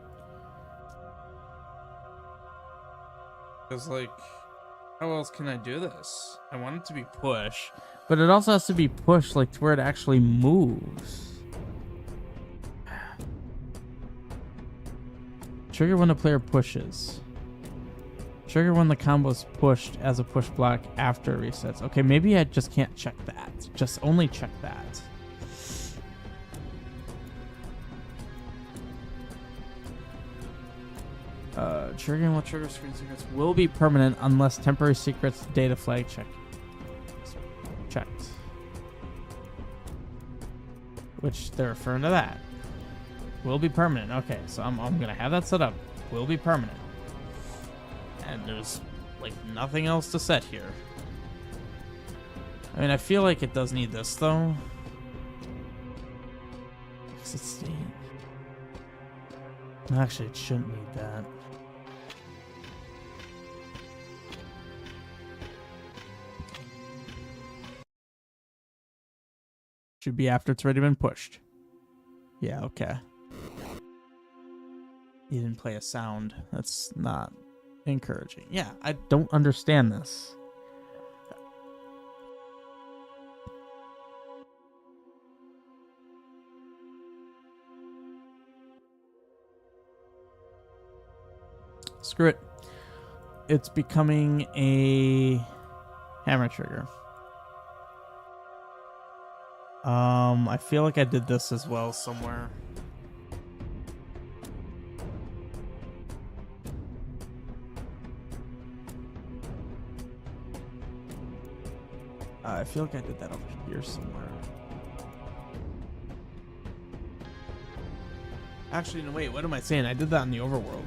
Because, like, how else can I do this? I want it to be push, but it also has to be push, like, to where it actually moves. Trigger when a player pushes. Trigger when the combo is pushed as a push block after it resets. Okay, maybe I just can't check that. Just only check that. Triggering while trigger screen secrets will be permanent unless temporary secrets data flag checked. Which they're referring to that. Will be permanent. Okay, so I'm gonna have that set up. Will be permanent. And there's like nothing else to set here. I mean, I feel like it does need this though. Exit state. Actually, it shouldn't need that. Should be after it's already been pushed. Yeah, okay. You didn't play a sound. That's not encouraging. Yeah, I don't understand this. Screw it. It's becoming a hammer trigger. I feel like I did this as well somewhere. I feel like I did that over here somewhere. Actually, no, wait, what am I saying? I did that in the overworld.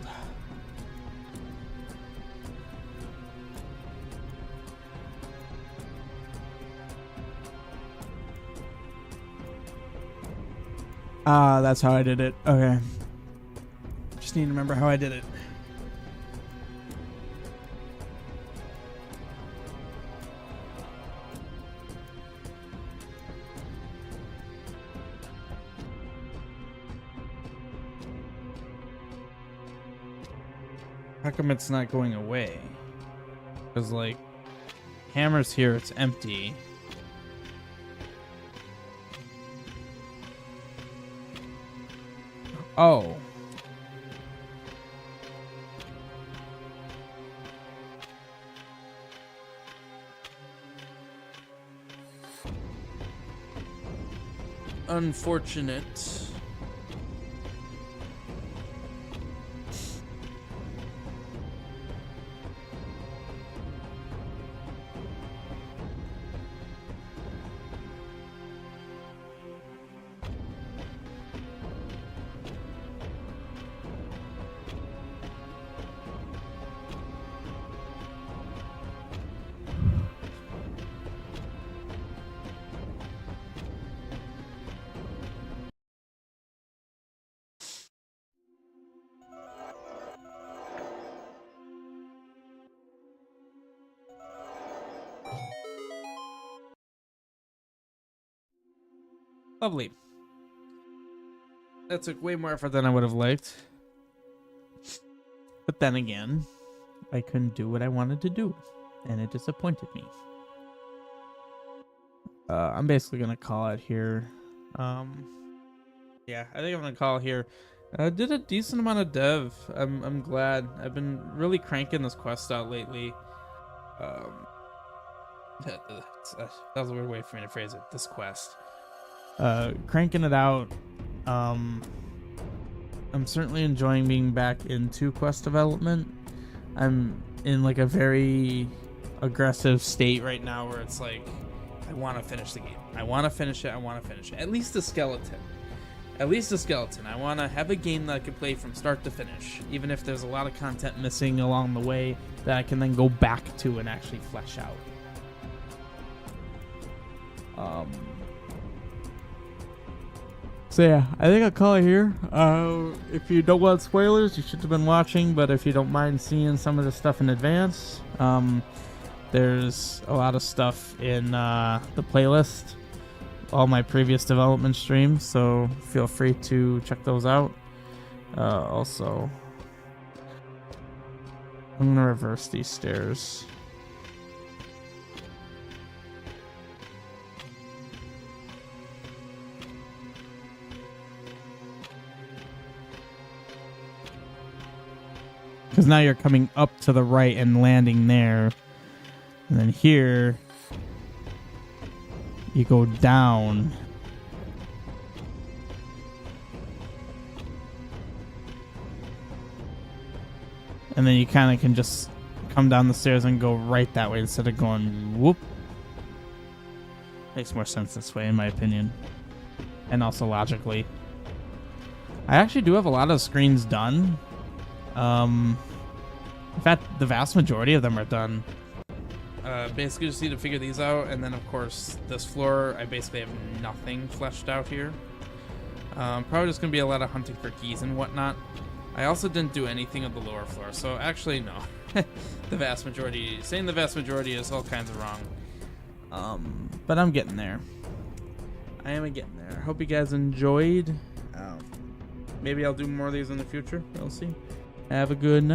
That's how I did it. Okay. Just need to remember how I did it. How come it's not going away? Because, like, hammer's here, it's empty. Oh. Unfortunate. Lovely. That took way more effort than I would have liked. But then again, I couldn't do what I wanted to do, and it disappointed me. I'm basically gonna call it here. Yeah, I think I'm gonna call it here. Did a decent amount of dev. I'm glad. I've been really cranking this quest out lately. That was a weird way for me to phrase it. This quest. Cranking it out. I'm certainly enjoying being back into quest development. I'm in like a very aggressive state right now where it's like I want to finish the game. I want to finish it. I want to finish it. At least the skeleton. At least a skeleton. I want to have a game that I can play from start to finish, even if there's a lot of content missing along the way that I can then go back to and actually flesh out. So yeah, I think I'll call it here. If you don't want spoilers, you should have been watching, but if you don't mind seeing some of the stuff in advance, there's a lot of stuff in the playlist, all my previous development streams, so feel free to check those out. Also, I'm gonna reverse these stairs. Because now you're coming up to the right and landing there. And then here, you go down. And then you kind of can just come down the stairs and go right that way instead of going whoop. Makes more sense this way, in my opinion. And also logically. I actually do have a lot of screens done. In fact, the vast majority of them are done. Basically just need to figure these out. And then, of course, this floor, I basically have nothing fleshed out here. Probably just going to be a lot of hunting for keys and whatnot. I also didn't do anything of the lower floor, so actually, no. The vast majority, saying the vast majority is all kinds of wrong. But I'm getting there. I am getting there. Hope you guys enjoyed. Maybe I'll do more of these in the future. We'll see. Have a good night.